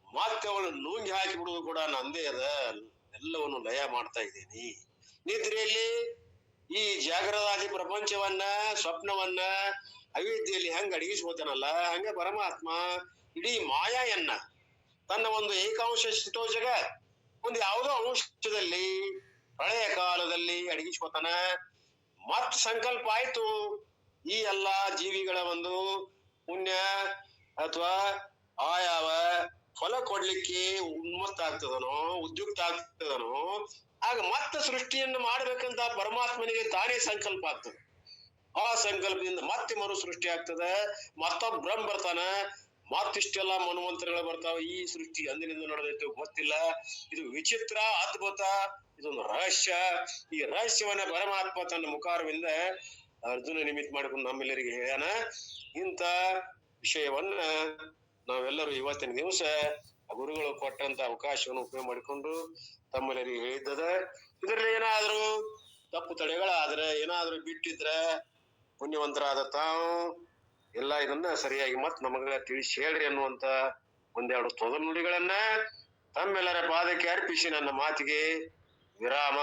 ಮತ್ತೆ ಅವಳು ನುಂಗಿ ಹಾಕಿ ಬಿಡುವುದು ಕೂಡ ನಂದೇ ಅದ. ಎಲ್ಲವನ್ನು ಲಯ ಮಾಡ್ತಾ ಇದ್ದೀನಿ. ನಿದ್ರೆಯಲ್ಲಿ ಈ ಜಾಗೃತಾದಿ ಪ್ರಪಂಚವನ್ನ, ಸ್ವಪ್ನವನ್ನ ಅವಿದ್ಯೆಯಲ್ಲಿ ಹೆಂಗ್ ಅಡಗಿಸ್ಬೋತಾನಲ್ಲ, ಹಂಗೆ ಪರಮಾತ್ಮ ಇಡೀ ಮಾಯೆಯನ್ನ ತನ್ನ ಒಂದು ಏಕಾಂಶ ಸ್ಥಿತೋ ಜಗ ಒಂದು ಯಾವುದೋ ಅಂಶದಲ್ಲಿ ಪ್ರಳಯ ಕಾಲದಲ್ಲಿ ಅಡಗಿಸ್ಬೋತಾನ. ಮತ್ ಸಂಕಲ್ಪ ಆಯ್ತು ಈ ಎಲ್ಲಾ ಜೀವಿಗಳ ಒಂದು ಪುಣ್ಯ ಅಥವಾ ಆಯಾವ ಫಲ ಕೊಡ್ಲಿಕ್ಕೆ ಉನ್ಮತ್ತ ಆಗ್ತದನೋ, ಉದ್ಯುಕ್ತ ಆಗ್ತದನೋ, ಆಗ ಮತ್ತೆ ಸೃಷ್ಟಿಯನ್ನು ಮಾಡ್ಬೇಕಂತ ಪರಮಾತ್ಮನಿಗೆ ತಾನೇ ಸಂಕಲ್ಪ ಆಗ್ತದೆ. ಆ ಸಂಕಲ್ಪದಿಂದ ಮತ್ತೆ ಮರು ಸೃಷ್ಟಿ ಆಗ್ತದೆ. ಮತ್ತೊಬ್ಬ ಬ್ರಹ್ಮ ಬರ್ತಾನ, ಮತ್ತಿಷ್ಟೆಲ್ಲ ಮನ್ವಂತರಗಳು ಬರ್ತಾವ. ಈ ಸೃಷ್ಟಿ ಅಂದಿನಿಂದ ನಡೆದೈತೆ ಗೊತ್ತಿಲ್ಲ. ಇದು ವಿಚಿತ್ರ, ಅದ್ಭುತ, ಇದೊಂದು ರಹಸ್ಯ. ಈ ರಹಸ್ಯವನ್ನ ಪರಮಾತ್ಮ ತನ್ನ ಮುಖಾರವಿಂದ ಅರ್ಜುನ ನಿಮಿತ್ತ ಮಾಡಿಕೊಂಡು ನಮ್ಮೆಲ್ಲರಿಗೆ ಹೇಳ್ಯಾನ. ಇಂಥ ವಿಷಯವನ್ನ ನಾವೆಲ್ಲರೂ ಇವತ್ತಿನ ದಿವಸ ಗುರುಗಳು ಕೊಟ್ಟಂತ ಅವಕಾಶವನ್ನು ಉಪಯೋಗ ಮಾಡಿಕೊಂಡು ತಮ್ಮೆಲ್ಲರಿಗೆ ಹೇಳಿದ್ದದ. ಇದರಲ್ಲಿ ಏನಾದ್ರು ತಪ್ಪು ತಡೆಗಳಾದ್ರೆ, ಏನಾದ್ರು ಬಿಟ್ಟಿದ್ರೆ ಪುಣ್ಯವಂತರಾದ ತಾವು ಎಲ್ಲ ಇದನ್ನ ಸರಿಯಾಗಿ ಮತ್ ನಮಗ ತಿಳಿಸಿ ಹೇಳ್ರಿ ಅನ್ನುವಂತ ಒಂದೆರಡು ತೊದಲು ನುಡಿಗಳನ್ನ ತಮ್ಮೆಲ್ಲರ ಪಾದಕ್ಕೆ ಅರ್ಪಿಸಿ ನನ್ನ ಮಾತಿಗೆ ವಿರಾಮ.